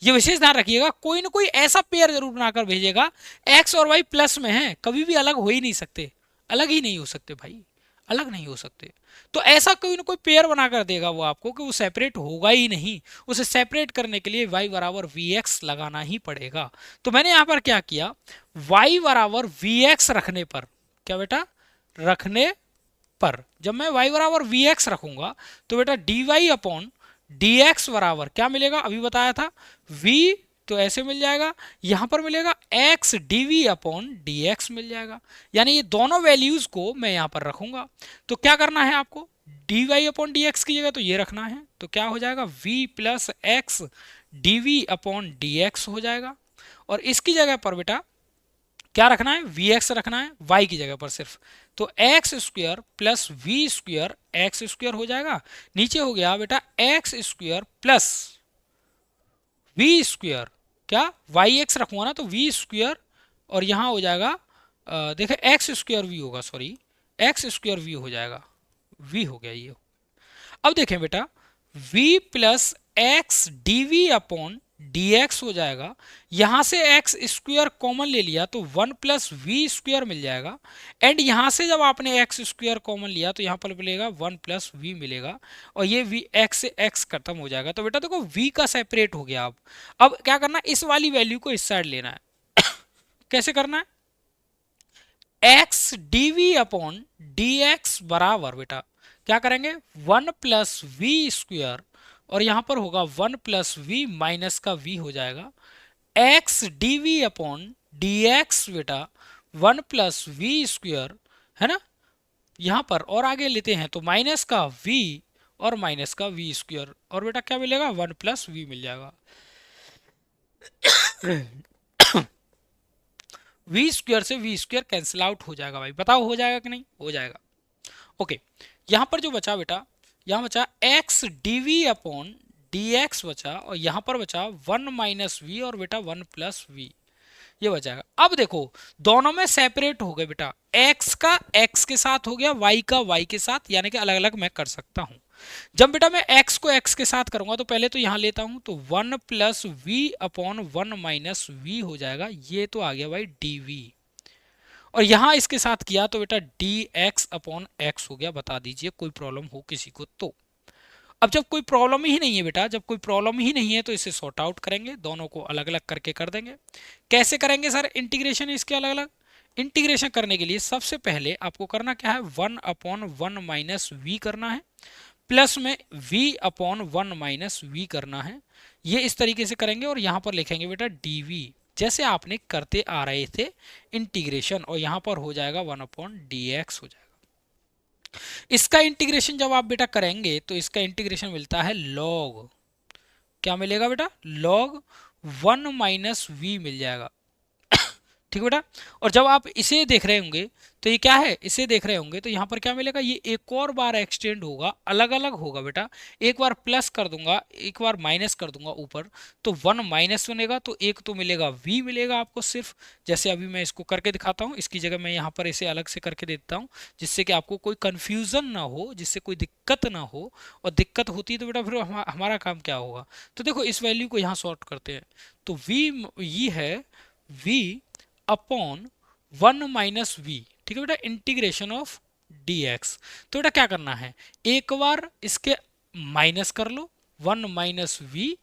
ये विशेष ध्यान रखिएगा। कोई ना कोई ऐसा पेयर जरूर बनाकर भेजेगा, x और y प्लस में है, कभी भी अलग हो ही नहीं सकते, अलग ही नहीं हो सकते भाई, अलग नहीं हो सकते। तो ऐसा कोई ना कोई पेयर बनाकर देगा वो आपको कि वो सेपरेट होगा ही नहीं, उसे सेपरेट करने के लिए y बराबर vx लगाना ही पड़ेगा। तो मैंने यहां पर क्या किया, y बराबर vx रखने पर, क्या बेटा, रखने पर जब मैं y बराबर vx रखूंगा तो बेटा dy अपॉन dx बराबर क्या मिलेगा, अभी बताया था v, तो ऐसे मिल जाएगा, यहां पर मिलेगा x dv अपॉन dx मिल जाएगा। यानी ये दोनों वैल्यूज को मैं यहां पर रखूंगा। तो क्या करना है आपको, dy अपॉन dx की जगह तो ये रखना है, तो क्या हो जाएगा v plus x dv upon dx हो जाएगा। और इसकी जगह पर बेटा क्या रखना है, vx रखना है y की जगह पर सिर्फ, तो x square plus v square x square हो जाएगा। नीचे हो गया बेटा x square plus v square, क्या वाई एक्स रखूंगा ना तो वी स्क्वायर, और यहां हो जाएगा देखे एक्स स्क्वायर वी होगा, सॉरी एक्स स्क्वायर वी हो जाएगा, वी हो गया ये। अब देखें बेटा v plus x d v upon d x हो जाएगा, यहां से एक्स स्क्वायर कॉमन ले लिया तो 1 प्लस वी स्क्वायर मिल जाएगा, एंड यहां से जब आपने एक्स स्क्वायर कॉमन लिया तो यहां पर मिलेगा 1 प्लस वी मिलेगा, और ये वी एक्स से एक्स खत्म हो जाएगा। तो बेटा देखो v का सेपरेट हो गया। अब क्या करना है, इस वाली वैल्यू को इस साइड लेना है कैसे करना है, x d v upon d x बराबर बेटा क्या करेंगे 1 प्लस वी स्क्वायर, और यहां पर होगा 1 प्लस वी माइनस का v हो जाएगा, x d v upon d x बेटा वन प्लस वी स्क्वायर, है ना, यहाँ पर और आगे लेते हैं तो माइनस का v और माइनस का वी स्क्वायर, और बेटा क्या मिलेगा, वन प्लस वी मिल जाएगा। वी स्क्वायर से वी स्क्वायर कैंसिल आउट हो जाएगा भाई, बताओ हो जाएगा कि नहीं, हो जाएगा। ओके, यहाँ पर जो बचा बेटा, यहाँ बचा x d v upon d x बचा, और यहाँ पर बचा वन माइनस वी और बेटा वन प्लस वी, ये बचाएगा। अब देखो दोनों में सेपरेट हो गए बेटा, x का x के साथ हो गया, y का y के साथ, यानी कि अलग अलग मैं कर सकता हूं। जब बेटा मैं x को x के साथ करूंगा तो पहले तो यहां लेता हूं, तो one plus v upon one minus v हो जाएगा, ये तो आ गया भाई dv। और यहां इसके साथ किया तो बेटा dx अपॉन x हो गया। बता दीजिए कोई प्रॉब्लम हो किसी को तो। अब जब कोई प्रॉब्लम ही नहीं है बेटा, जब कोई प्रॉब्लम ही नहीं है तो इसे सॉर्ट आउट करेंगे, दोनों को अलग अलग करके कर देंगे। कैसे करेंगे सर इंटीग्रेशन इसके अलग अलग? इंटीग्रेशन करने के लिए सबसे पहले आपको करना क्या है, one upon one minus v करना है, प्लस में v upon one minus v करना है। ये इस तरीके से करेंगे और यहां पर लिखेंगे बेटा dv, जैसे आपने करते आ रहे थे इंटीग्रेशन, और यहां पर हो जाएगा वन अपॉन dx हो जाएगा। इसका इंटीग्रेशन जब आप बेटा करेंगे तो इसका इंटीग्रेशन मिलता है log, क्या मिलेगा बेटा, log वन माइनस वी मिल जाएगा। ठीक बेटा। और जब आप इसे देख रहे होंगे तो ये क्या है, इसे देख रहे होंगे तो यहाँ पर क्या मिलेगा, ये एक और बार एक्सटेंड होगा, अलग अलग होगा बेटा। एक बार प्लस कर दूंगा, एक बार माइनस कर दूंगा ऊपर, तो वन माइनस बनेगा, तो एक तो मिलेगा v मिलेगा आपको सिर्फ। जैसे अभी मैं इसको करके दिखाता हूँ, इसकी जगह मैं यहाँ पर इसे अलग से करके देता हूँ, जिससे कि आपको कोई कंफ्यूजन ना हो, जिससे कोई दिक्कत ना हो। और दिक्कत होती है तो बेटा फिर हमारा काम क्या होगा। तो देखो इस वैल्यू को यहाँ सॉर्ट करते हैं, तो v ये है v upon one minus v, ठीक है बेटा, इंटीग्रेशन ऑफ dx। तो बेटा क्या करना है, एक बार इसके माइनस कर लो, one minus v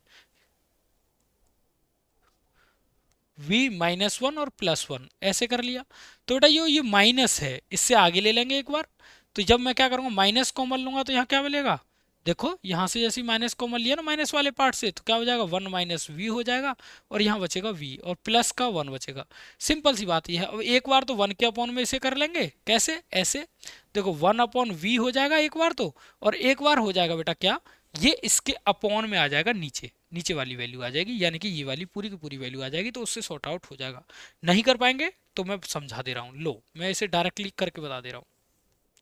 minus one और प्लस वन, ऐसे कर लिया। तो बेटा ये माइनस है, इससे आगे ले लेंगे एक बार। तो जब मैं क्या करूंगा, माइनस कॉमन लूंगा तो यहाँ क्या मिलेगा, देखो यहां से जैसे माइनस कॉमन लिया ना माइनस वाले पार्ट से, तो क्या हो जाएगा, वन माइनस वी हो जाएगा, और यहाँ बचेगा वी, और प्लस का वन बचेगा। सिंपल सी बात यह है। अब एक बार तो वन के अपॉन में इसे कर लेंगे, कैसे, ऐसे देखो वन अपॉन वी हो जाएगा एक बार तो, और एक बार हो जाएगा बेटा क्या, ये इसके अपॉन में आ जाएगा, नीचे नीचे वाली वैल्यू आ जाएगी, यानी कि ये वाली पूरी की पूरी वैल्यू आ जाएगी, तो उससे सॉर्ट आउट हो जाएगा। नहीं कर पाएंगे तो मैं समझा दे रहा हूँ, लो मैं इसे डायरेक्टली करके बता दे रहा हूँ,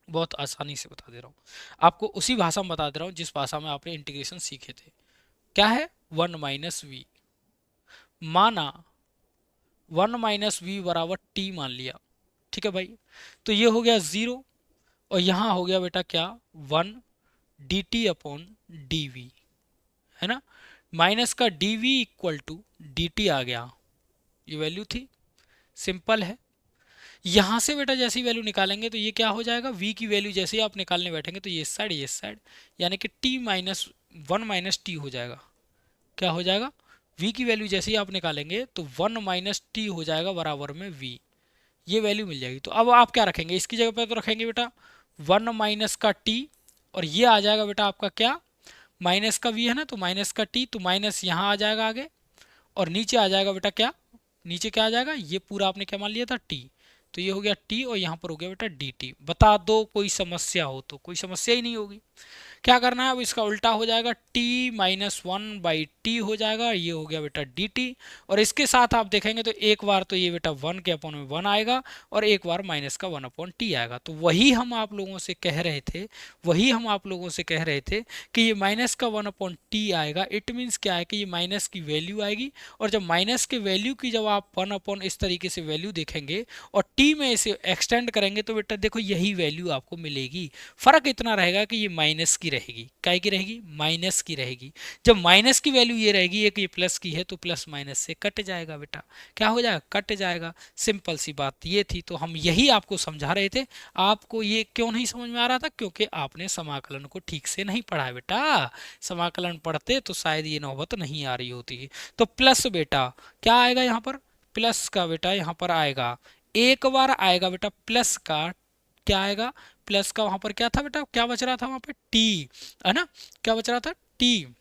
बहुत आसानी से बता दे रहा हूँ आपको, उसी भाषा में बता दे रहा हूँ जिस भाषा में आपने इंटीग्रेशन सीखे थे। क्या है, वन माइनस वी, माना वन माइनस वी बराबर टी मान लिया, ठीक है भाई। तो ये हो गया जीरो, और यहाँ हो गया बेटा क्या, one d t upon d v, है ना, माइनस का d v equal to d t आ गया, ये वैल्यू थी, सिंपल है। यहां से बेटा जैसी वैल्यू निकालेंगे तो ये क्या हो जाएगा, v की वैल्यू जैसे ही आप निकालने बैठेंगे तो ये इस साइड, यानी कि t minus one minus T हो जाएगा। क्या हो जाएगा, v की वैल्यू जैसे ही आप निकालेंगे तो वन माइनस टी हो जाएगा बराबर में v, ये वैल्यू मिल जाएगी। तो अब आप क्या रखेंगे, इसकी जगह पर तो रखेंगे बेटा वन माइनस का t, और ये आ जाएगा बेटा आपका क्या, माइनस का v है ना, तो माइनस का t, तो माइनस यहाँ आ जाएगा आगे, और नीचे आ जाएगा बेटा क्या, नीचे क्या आ जाएगा, ये पूरा आपने क्या मान लिया था t, तो ये हो गया t, और यहाँ पर हो गया बेटा dt। बता दो कोई समस्या हो तो, कोई समस्या ही नहीं होगी। क्या करना है, अब इसका उल्टा हो जाएगा, t minus one by T हो जाएगा, ये हो गया बेटा dt। और इसके साथ आप देखेंगे तो एक बार तो ये बेटा वन के अपॉन में वन आएगा, और एक बार माइनस का वन अपॉन टी आएगा। तो वही हम आप लोगों से कह रहे थे, वही हम आप लोगों से कह रहे थे कि ये माइनस का वन अपॉन टी आएगा, इट मीन्स क्या है कि ये माइनस की वैल्यू आएगी, और जब माइनस के वैल्यू की जब आप वन अपॉन इस तरीके से वैल्यू देखेंगे और टी में इसे एक्सटेंड करेंगे तो बेटा देखो यही वैल्यू आपको मिलेगी। फर्क इतना रहेगा कि ये माइनस की रहेगी, काय की रहेगी, माइनस की रहेगी। जब माइनस की वैल्यू ये रहेगी, एक ये प्लस की है, तो प्लस माइनस से कट जाएगा बेटा, क्या हो जाएगा, कट जाएगा। सिंपल सी बात ये थी, तो हम यही आपको समझा रहे थे। आपको ये क्यों नहीं समझ में आ रहा था, क्योंकि आपने समाकलन को ठीक से नहीं पढ़ा है बेटा। समाकलन पढ़ते तो शायद ये नौबत नहीं आ रही होती। तो प्लस बेटा क्या आएगा यहाँ पर, प्लस का बेटा यहाँ पर आएगा, एक बार आएगा बेटा प्लस का, क्या आएगा, प्लस का वहां पर क्या था बेटा, क्या बच रहा था वहां पे, टी, है ना, क्या बच रहा था, टी।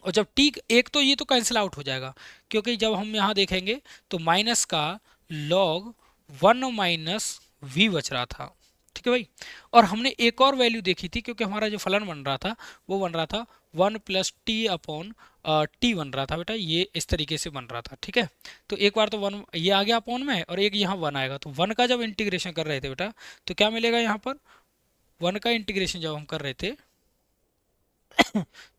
और जब टी एक, तो ये तो कैंसिल आउट हो जाएगा, क्योंकि जब हम यहाँ देखेंगे तो माइनस का लॉग वन माइनस वी बच रहा था, ठीक है भाई। और हमने एक और वैल्यू देखी थी, क्योंकि हमारा जो फलन बन रहा था वो बन रहा था one plus T upon T बन रहा था बेटा, ये इस तरीके से बन रहा था, ठीक है। तो एक बार तो वन ये आ गया अपॉन में, और एक यहाँ वन आएगा, तो वन का जब इंटीग्रेशन कर रहे थे बेटा, तो क्या मिलेगा यहाँ पर, वन का इंटीग्रेशन जब हम कर रहे थे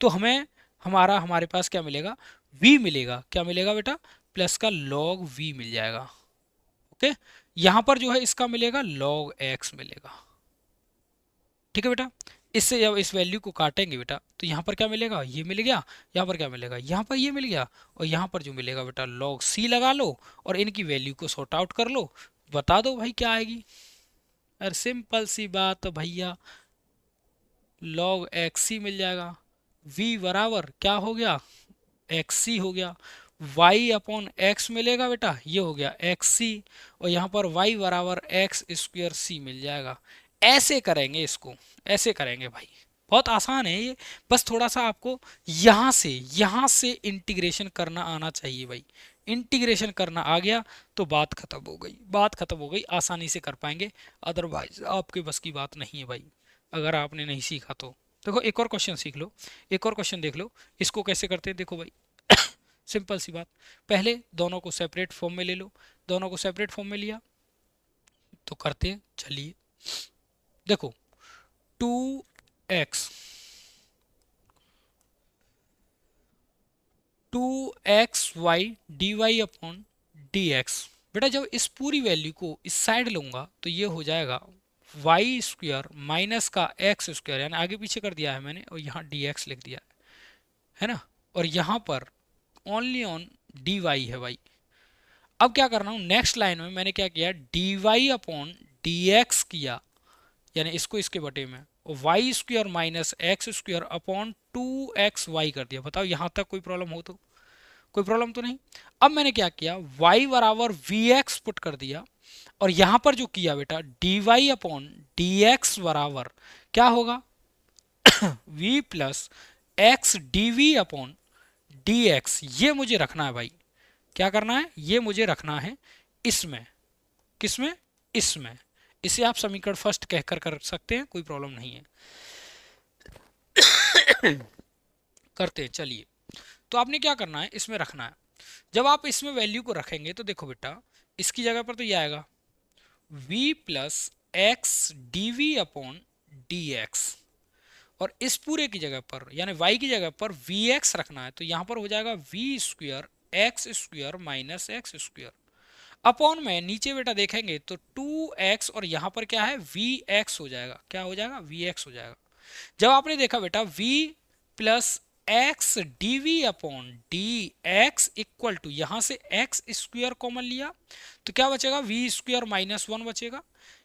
तो हमें हमारे पास क्या मिलेगा, v मिलेगा, क्या मिलेगा बेटा, प्लस का log v मिल जाएगा, ओके। यहां पर जो है इसका मिलेगा log x मिलेगा, ठीक है बेटा। इससे जब इस वैल्यू को काटेंगे बेटा, तो यहाँ पर क्या मिलेगा, ये मिल गया, यहाँ पर क्या मिलेगा, यहाँ पर ये मिल गया, और यहाँ पर जो मिलेगा बेटा log c लगा लो, और इनकी वैल्यू को सॉर्ट आउट कर लो, बता दो भाई क्या आएगी। अरे सिंपल सी बात भैया, log x मिल जाएगा। v बराबर क्या हो गया, एक्स हो गया। y अपॉन एक्स मिलेगा बेटा, ये हो गया एक्स सी, और यहाँ पर y बराबर एक्स स्क्वेयर सी मिल जाएगा। ऐसे करेंगे इसको, ऐसे करेंगे भाई, बहुत आसान है ये। बस थोड़ा सा आपको यहाँ से इंटीग्रेशन करना आना चाहिए भाई। इंटीग्रेशन करना आ गया तो बात खत्म हो गई, बात खत्म हो गई, आसानी से कर पाएंगे। अदरवाइज आपके बस की बात नहीं है भाई, अगर आपने नहीं सीखा तो। देखो एक और क्वेश्चन सीख लो, एक और क्वेश्चन देख लो, इसको कैसे करते हैं देखो भाई। सिंपल सी बात, पहले दोनों को सेपरेट फॉर्म में ले लो, दोनों को सेपरेट फॉर्म में लिया तो करते हैं, चलिए देखो, two x, two x y d y upon d x. बेटा जब इस पूरी वैल्यू को इस साइड लूंगा तो ये हो जाएगा वाई स्क्वायर माइनस का एक्स स्क्वायर, यानी आगे पीछे कर दिया है मैंने, और यहाँ डी एक्स लिख दिया है ना, और यहाँ पर ओनली ऑन डी वाई है भाई। अब क्या करना हूँ, नेक्स्ट लाइन में मैंने क्या किया, d y upon d x किया, यानी इसको इसके बटे में, और y square minus x square upon two x y कर दिया। बताओ यहाँ तक कोई प्रॉब्लम हो तो, कोई प्रॉब्लम तो नहीं। अब मैंने क्या किया, y बराबर वी एक्स पुट कर दिया, और यहां पर जो किया बेटा d y upon d x बराबर क्या होगा, v plus x d v upon d x. ये मुझे रखना है भाई, क्या करना है, ये मुझे रखना है इसमें, किसमें, इसमें। इसे आप समीकरण फर्स्ट कहकर कर सकते हैं, कोई प्रॉब्लम नहीं है। करते हैं चलिए। तो आपने क्या करना है, इसमें रखना है। जब आप इसमें वैल्यू को रखेंगे तो देखो बेटा, इसकी जगह पर तो ये आएगा v plus x d v upon d x, और इस पूरे की जगह पर यानी y की जगह पर वी एक्स रखना है, तो यहां पर हो जाएगा v square x square minus x square upon में, नीचे बेटा देखेंगे तो टू एक्स, और यहां पर क्या है वी एक्स हो जाएगा, क्या हो जाएगा, वी एक्स हो जाएगा। जब आपने देखा बेटा v plus x d v upon d x equal to, यहां से एक्स स्क्वायर कॉमन लिया तो क्या बचेगा, वी स्क्वायर माइनस वन बचेगा।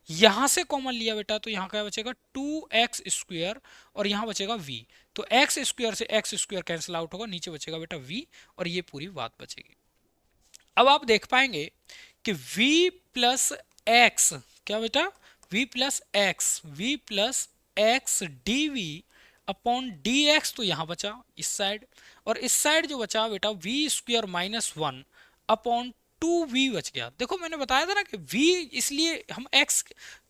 यहां से कॉमन लिया बेटा तो यहां क्या बचेगा, टू एक्स स्क्वायर, और यहां बचेगा v। तो एक्स स्क्वायर से एक्स स्क्वायर कैंसिल आउट होगा, नीचे बचेगा बेटा v, और ये पूरी बात बचेगी। अब आप देख पाएंगे कि v प्लस एक्स, क्या बेटा, v plus x d v upon d x, तो यहां बचा इस साइड, और इस साइड जो बचा बेटा v square minus one upon two v बच गया। देखो मैंने बताया था ना कि v, इसलिए हम x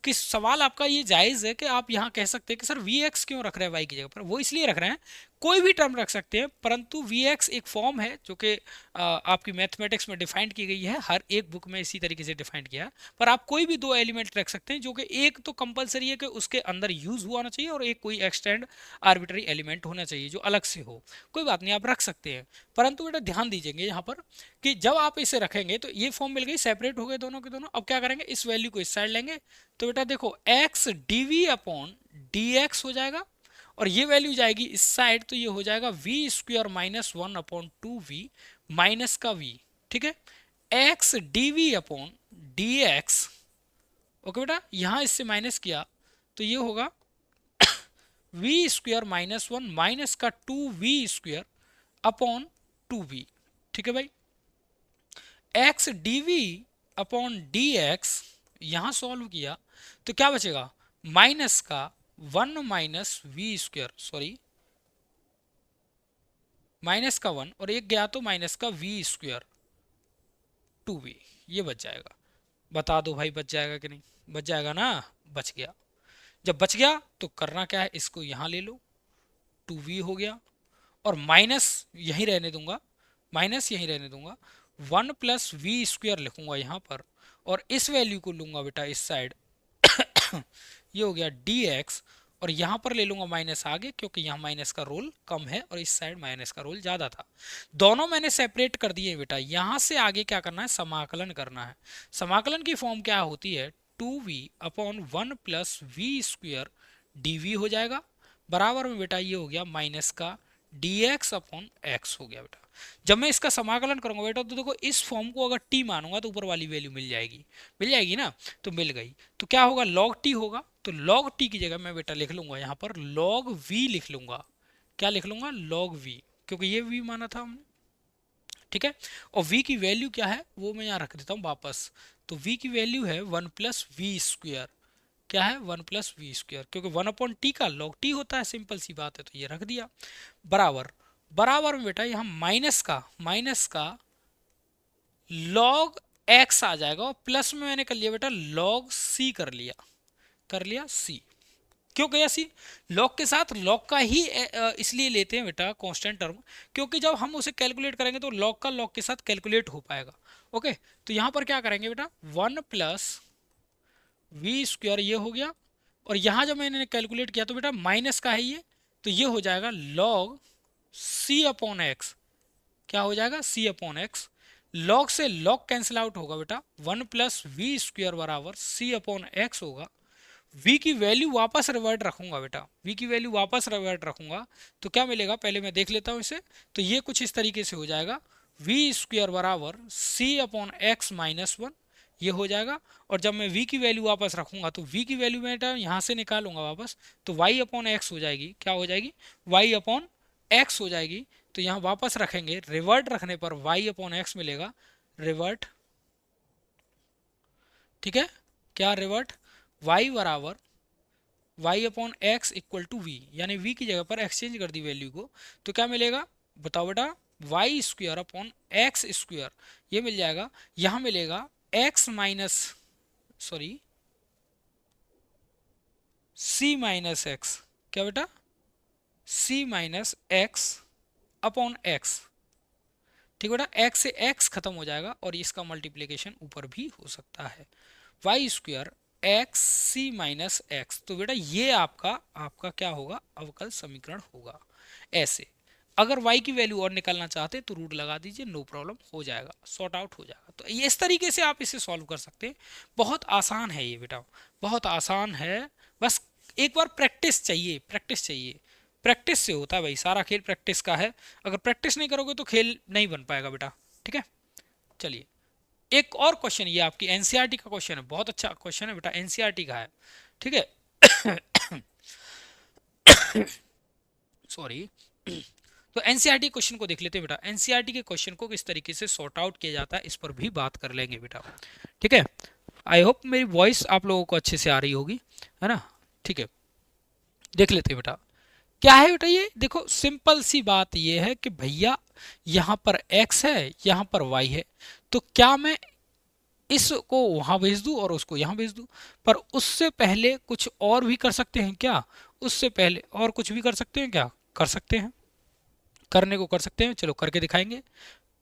किस सवाल आपका ये जायज़ है कि आप यहाँ कह सकते हैं कि सर वी एक्स क्यों रख रहे हैं y की जगह पर, वो इसलिए रख रहे हैं, कोई भी टर्म रख सकते हैं, परंतु वी एक्स एक फॉर्म है जो कि आपकी मैथमेटिक्स में डिफाइंड की गई है, हर एक बुक में इसी तरीके से डिफाइंड किया है। पर आप कोई भी दो एलिमेंट रख सकते हैं, जो कि एक तो कंपलसरी है कि उसके अंदर यूज हुआ होना चाहिए, और एक कोई एक्सटेंड आर्बिट्री एलिमेंट होना चाहिए जो अलग से हो। कोई बात नहीं, आप रख सकते हैं, परंतु बेटा ध्यान दीजिएगा यहाँ पर कि जब आप इसे रखेंगे तो ये फॉर्म मिल गई, सेपरेट हो गए दोनों के दोनों। अब क्या करेंगे, इस वैल्यू को इस साइड लेंगे, तो बेटा देखो x d v upon d x हो जाएगा, और ये वैल्यू जाएगी इस साइड, तो ये हो जाएगा v square minus one upon two v minus का v, ठीक है, x d v upon d x. Okay बेटा, यहां इससे माइनस किया तो ये होगा v square minus one minus का two v square upon two v, ठीक है भाई। X d v upon d x यहां सॉल्व किया तो क्या बचेगा, माइनस का one minus v square, sorry minus का वन, और एक गया तो माइनस का वी स्क्वायर टू वी, ये बच जाएगा। बता दो भाई, बच जाएगा कि नहीं? बच जाएगा ना? बच गया। जब बच गया तो करना क्या है, इसको यहाँ ले लो, 2v हो गया, और माइनस यहीं रहने दूंगा, माइनस यहीं रहने दूंगा, 1 + v² लिखूंगा यहाँ पर, और इस वैल्यू को लूंगा बेटा इस साइड, ये हो गया dx, और यहाँ पर ले लूंगा माइनस आगे, क्योंकि यहाँ माइनस का रोल कम है और इस साइड माइनस का रोल ज़्यादा था। दोनों मैंने सेपरेट कर दिए बेटा। यहाँ से आगे क्या करना है, समाकलन करना है। समाकलन की फॉर्म क्या होती है, 2v/1 + v² dv हो जाएगा, बराबर में बेटा ये हो गया माइनस का dx/x हो गया बेटा। जब मैं इसका समाकलन करूंगा बेटा, तो देखो इस फॉर्म को अगर t मानूंगा तो ऊपर वाली वैल्यू मिल जाएगी ना, तो मिल गई। तो क्या होगा, log t होगा, तो log t की जगह मैं बेटा लिख लूंगा यहाँ पर log v लिख लूंगा। क्या लिख लूंगा, log v, क्योंकि ये v माना था हमने, ठीक है। और v की वैल्यू क्या है वो मैं यहाँ रख देता हूँ वापस। तो v की वैल्यू है 1 + v²। क्या है, 1 + v², क्योंकि 1/t का log t होता है, सिंपल सी बात है, तो ये रख दिया। बराबर, बराबर में बेटा यहाँ माइनस का log x आ जाएगा, और प्लस में मैंने कर लिया बेटा log c कर लिया c। क्यों गया सी, लॉग के साथ लॉग का ही इसलिए लेते हैं बेटा कांस्टेंट टर्म, क्योंकि जब हम उसे कैलकुलेट करेंगे तो लॉग का लॉग के साथ कैलकुलेट हो पाएगा। ओके, तो यहाँ पर क्या करेंगे बेटा, 1 + v² ये हो गया, और यहाँ जब मैंने कैलकुलेट किया तो बेटा माइनस का है ये, तो ये हो जाएगा log c/x। क्या हो जाएगा, c/x। log से log कैंसिल आउट होगा बेटा, 1 + v² बराबर c/x होगा। v की वैल्यू वापस रिवर्ट रखूंगा बेटा, v की वैल्यू वापस रिवर्ट रखूंगा, तो क्या मिलेगा, पहले मैं देख लेता हूं इसे। तो ये कुछ इस तरीके से हो जाएगा, v² बराबर c/x - 1, ये हो जाएगा। और जब मैं v की वैल्यू वापस रखूंगा तो v की वैल्यू बेटा यहाँ से निकालूंगा वापस, तो y/x हो जाएगी। क्या हो जाएगी, y/x हो जाएगी। तो यहाँ वापस रखेंगे, रिवर्ट रखने पर y/x मिलेगा, रिवर्ट, ठीक है। क्या रिवर्ट, y बराबर y/x = v, यानी v की जगह पर एक्सचेंज कर दी वैल्यू को, तो क्या मिलेगा बताओ बेटा, y² / x², ये मिल जाएगा। यहाँ मिलेगा x माइनस, सॉरी, c-x, क्या बेटा, c-x/x, ठीक बेटा, x से x खत्म हो जाएगा और इसका मल्टीप्लिकेशन ऊपर भी हो सकता है, y² x तो बेटा ये आपका क्या होगा, अवकल समीकरण होगा। ऐसे अगर y की वैल्यू और निकालना चाहते तो रूट लगा दीजिए, नो प्रॉब्लम, हो जाएगा, सॉर्ट आउट हो जाएगा। तो ये इस तरीके से आप इसे सॉल्व कर सकते हैं। बहुत आसान है ये बेटा, बहुत आसान है, बस एक बार प्रैक्टिस चाहिए, प्रैक्टिस चाहिए। प्रैक्टिस से होता है भाई, सारा खेल प्रैक्टिस का है। अगर प्रैक्टिस नहीं करोगे तो खेल नहीं बन पाएगा बेटा, ठीक है। चलिए एक और क्वेश्चन, ये आपकी एनसीईआरटी का क्वेश्चन है, बहुत अच्छा क्वेश्चन है बेटा, एनसीईआरटी का है, ठीक है। सॉरी। तो एनसीईआरटी क्वेश्चन को देख लेते हैं बेटा, एनसीईआरटी के क्वेश्चन को किस तरीके से सॉर्ट आउट किया जाता है इस पर भी बात कर लेंगे बेटा, ठीक है। आई होप मेरी वॉइस आप लोगों को अच्छे से आ रही होगी, है ना, ठीक है। देख लेते हैं बेटा, क्या है बेटा, ये देखो सिंपल सी बात ये है कि भैया यहाँ पर x है, यहाँ पर y है, तो क्या मैं इसको वहां भेज दूं और उसको यहां भेज दूं, पर उससे पहले कुछ और भी कर सकते हैं क्या, उससे पहले और कुछ भी कर सकते हैं क्या, कर सकते हैं, करने को कर सकते हैं, चलो करके दिखाएंगे,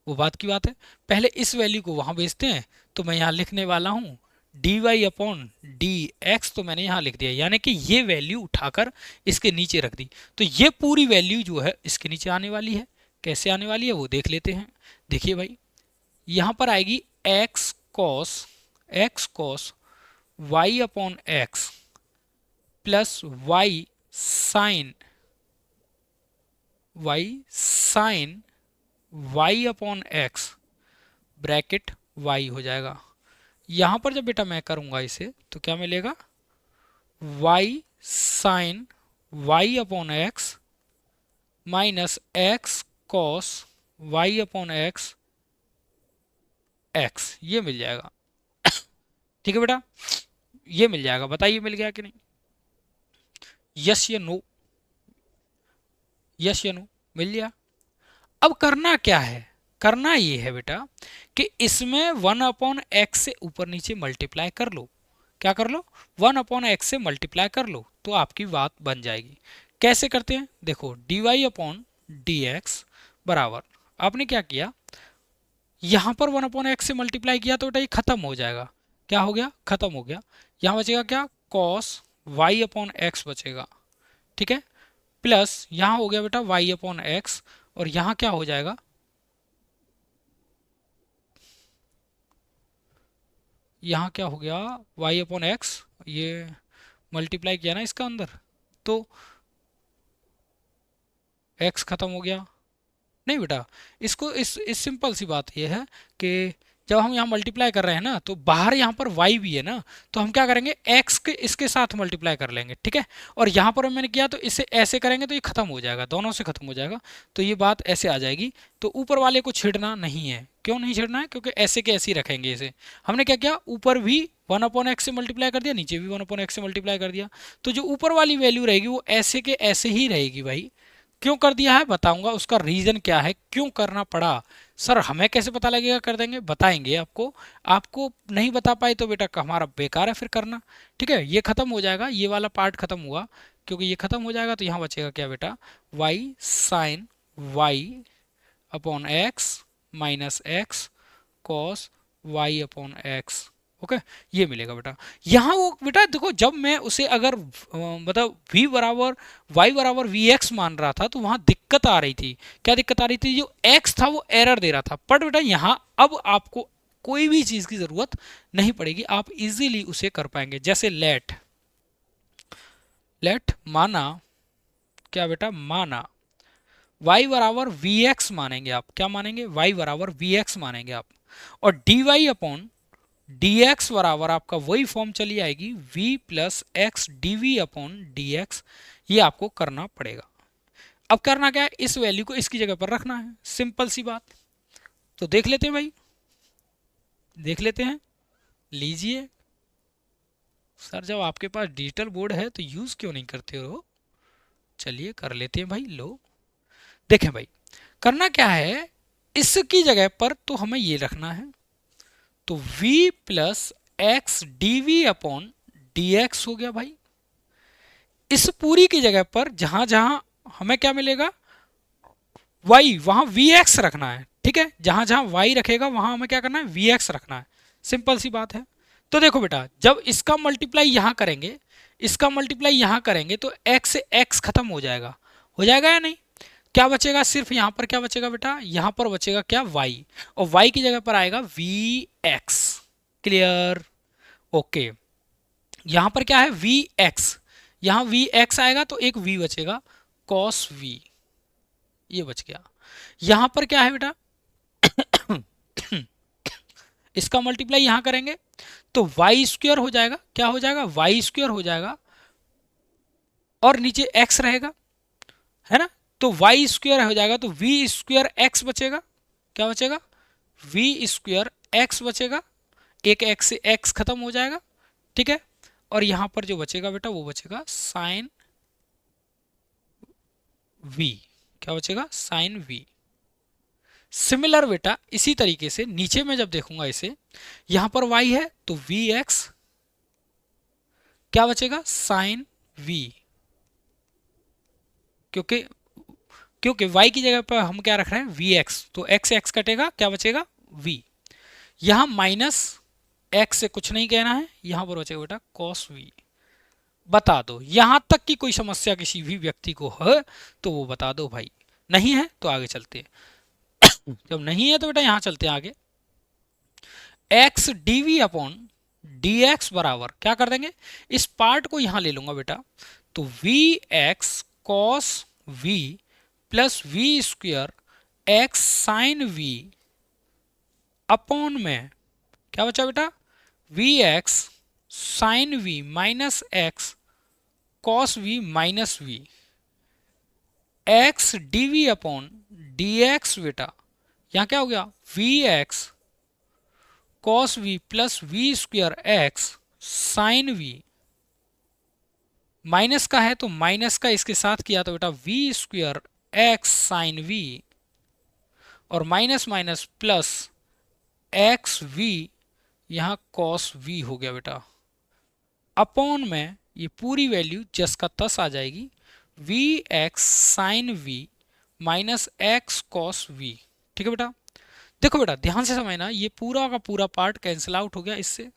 वो बात की बात है। पहले इस वैल्यू को वहां भेजते हैं, तो मैं यहाँ लिखने वाला हूँ dy/dx, तो मैंने यहाँ लिख दिया, यानी कि ये वैल्यू उठाकर इसके नीचे रख दी, तो ये पूरी वैल्यू जो है इसके नीचे आने वाली है। कैसे आने वाली है वो देख लेते हैं। देखिए भाई, यहाँ पर आएगी x cos y/x plus y sin y/x bracket y हो जाएगा। यहाँ पर जब बेटा मैं करूँगा इसे तो क्या मिलेगा, y sin y/x minus x cos y/x x, ये मिल जाएगा, ठीक है बेटा, ये मिल जाएगा। बताइए मिल गया कि नहीं, यस या नो, यस या नो, मिल गया। अब करना क्या है, करना ये है बेटा कि इसमें 1/x से ऊपर नीचे मल्टीप्लाई कर लो। क्या कर लो? 1/x से मल्टीप्लाई कर लो तो आपकी बात बन जाएगी। कैसे करते हैं? देखो dy/dx बराबर, आपने क्या किया, यहां पर 1/x से मल्टीप्लाई किया तो बेटा ये खत्म हो जाएगा। क्या हो गया? खत्म हो गया। यहां बचेगा क्या? cos y/x बचेगा। ठीक है, प्लस यहां हो गया बेटा y/x, और यहां क्या हो जाएगा? यहाँ क्या हो गया? y/x, ये मल्टीप्लाई किया ना इसका अंदर, तो x खत्म हो गया। नहीं बेटा, इसको इस सिंपल सी बात ये है कि जब हम यहाँ मल्टीप्लाई कर रहे हैं ना तो बाहर यहाँ पर y भी है ना, तो हम क्या करेंगे, x के इसके साथ मल्टीप्लाई कर लेंगे। ठीक है, और यहाँ पर मैंने किया तो इसे ऐसे करेंगे तो ये खत्म हो जाएगा, दोनों से खत्म हो जाएगा, तो ये बात ऐसे आ जाएगी। तो ऊपर वाले को छेड़ना नहीं है। क्यों नहीं छेड़ना है? क्योंकि ऐसे के ऐसे ही रखेंगे इसे। हमने क्या किया, ऊपर भी 1/x से मल्टीप्लाई कर दिया, नीचे भी 1/x से मल्टीप्लाई कर दिया, तो जो ऊपर वाली वैल्यू रहेगी वो ऐसे के ऐसे ही रहेगी भाई। क्यों कर दिया है बताऊंगा, उसका रीजन क्या है, क्यों करना पड़ा। सर हमें कैसे पता लगेगा? कर देंगे, बताएंगे आपको। आपको नहीं बता पाए तो बेटा हमारा बेकार है फिर करना। ठीक है, ये खत्म हो जाएगा, ये वाला पार्ट खत्म हुआ। क्योंकि ये खत्म हो जाएगा तो यहाँ बचेगा क्या बेटा, y sin y/x minus x cos y/x। Okay, ये मिलेगा बेटा। यहाँ वो बेटा देखो, जब मैं उसे अगर मतलब y/v x मान रहा था तो वहां दिक्कत आ रही थी। क्या दिक्कत आ रही थी? जो x था वो एरर दे रहा था। बट बेटा यहाँ अब आपको कोई भी चीज की जरूरत नहीं पड़ेगी, आप इजीली उसे कर पाएंगे। जैसे लेट माना, क्या बेटा, माना y/vx मानेंगे आप। क्या मानेंगे? y/vx मानेंगे आप। और dy/dx बराबर आपका वही फॉर्म चली आएगी, v प्लस एक्स dv/dx। ये आपको करना पड़ेगा। अब करना क्या है, इस वैल्यू को इसकी जगह पर रखना है, सिंपल सी बात। तो देख लेते हैं भाई, देख लेते हैं, लीजिए। सर जब आपके पास डिजिटल बोर्ड है तो यूज क्यों नहीं करते हो? चलिए कर लेते हैं भाई। लो देखें भाई, करना क्या है, इसकी जगह पर तो हमें ये रखना है, तो v प्लस एक्स dv/dx हो गया भाई। इस पूरी की जगह पर जहां जहां हमें क्या मिलेगा, y, वहां vx रखना है। ठीक है, जहां जहां y रखेगा वहां हमें क्या करना है, vx रखना है। सिंपल सी बात है। तो देखो बेटा, जब इसका मल्टीप्लाई यहां करेंगे, इसका मल्टीप्लाई यहां करेंगे तो x से x खत्म हो जाएगा या नहीं? क्या बचेगा? सिर्फ यहां पर क्या बचेगा बेटा, यहां पर बचेगा क्या, y, और y की जगह पर आएगा vx। क्लियर? ओके, यहां पर क्या है, vx, यहां vx आएगा तो एक v बचेगा, cos v, ये बच गया। यहां पर क्या है बेटा, इसका मल्टीप्लाई यहां करेंगे तो वाई स्क्वायर हो जाएगा। क्या हो जाएगा? वाई स्क्वायर हो जाएगा, और नीचे एक्स रहेगा, है ना, तो वाई स्क्वायर हो जाएगा तो वी स्क्वायर एक्स बचेगा। क्या बचेगा? वी स्क्वायर एक्स बचेगा, एक एक्स से एक्स खत्म हो जाएगा। ठीक है, और यहां पर जो बचेगा बेटा वो बचेगा साइन वी। क्या बचेगा? Sign we. सिमिलर बेटा इसी तरीके से नीचे में जब देखूंगा इसे, यहां पर y है तो वी एक्स, क्या बचेगा, साइन v। क्योंकि क्योंकि y की जगह पर हम क्या रख रहे हैं, वी एक्स, तो x से x कटेगा, क्या बचेगा, v। यहां माइनस x से कुछ नहीं कहना है, यहां पर बचेगा बेटा cos v। बता दो, यहां तक की कोई समस्या किसी भी व्यक्ति को है तो वो बता दो भाई, नहीं है तो आगे चलते हैं। जब नहीं है तो बेटा यहां चलते हैं आगे। x dv/dx बराबर क्या कर देंगे, इस पार्ट को यहां ले लूंगा बेटा, तो vx cos v plus v square x sine v upon में क्या बचा बेटा, v x sine v minus x cos v minus v, x dv/dx बेटा, यहां क्या हो गया, v x cos v plus v square x sine v, minus का है तो माइनस का इसके साथ किया तो बेटा v square x sine v और minus minus plus x v, यहाँ कॉस वी हो गया बेटा, अपॉन में ये पूरी वैल्यू जस का तस आ जाएगी, v x sine v minus x cos v. ठीक है बेटा, देखो बेटा ध्यान से समझना, ये पूरा का पूरा पार्ट कैंसिल आउट हो गया इससे,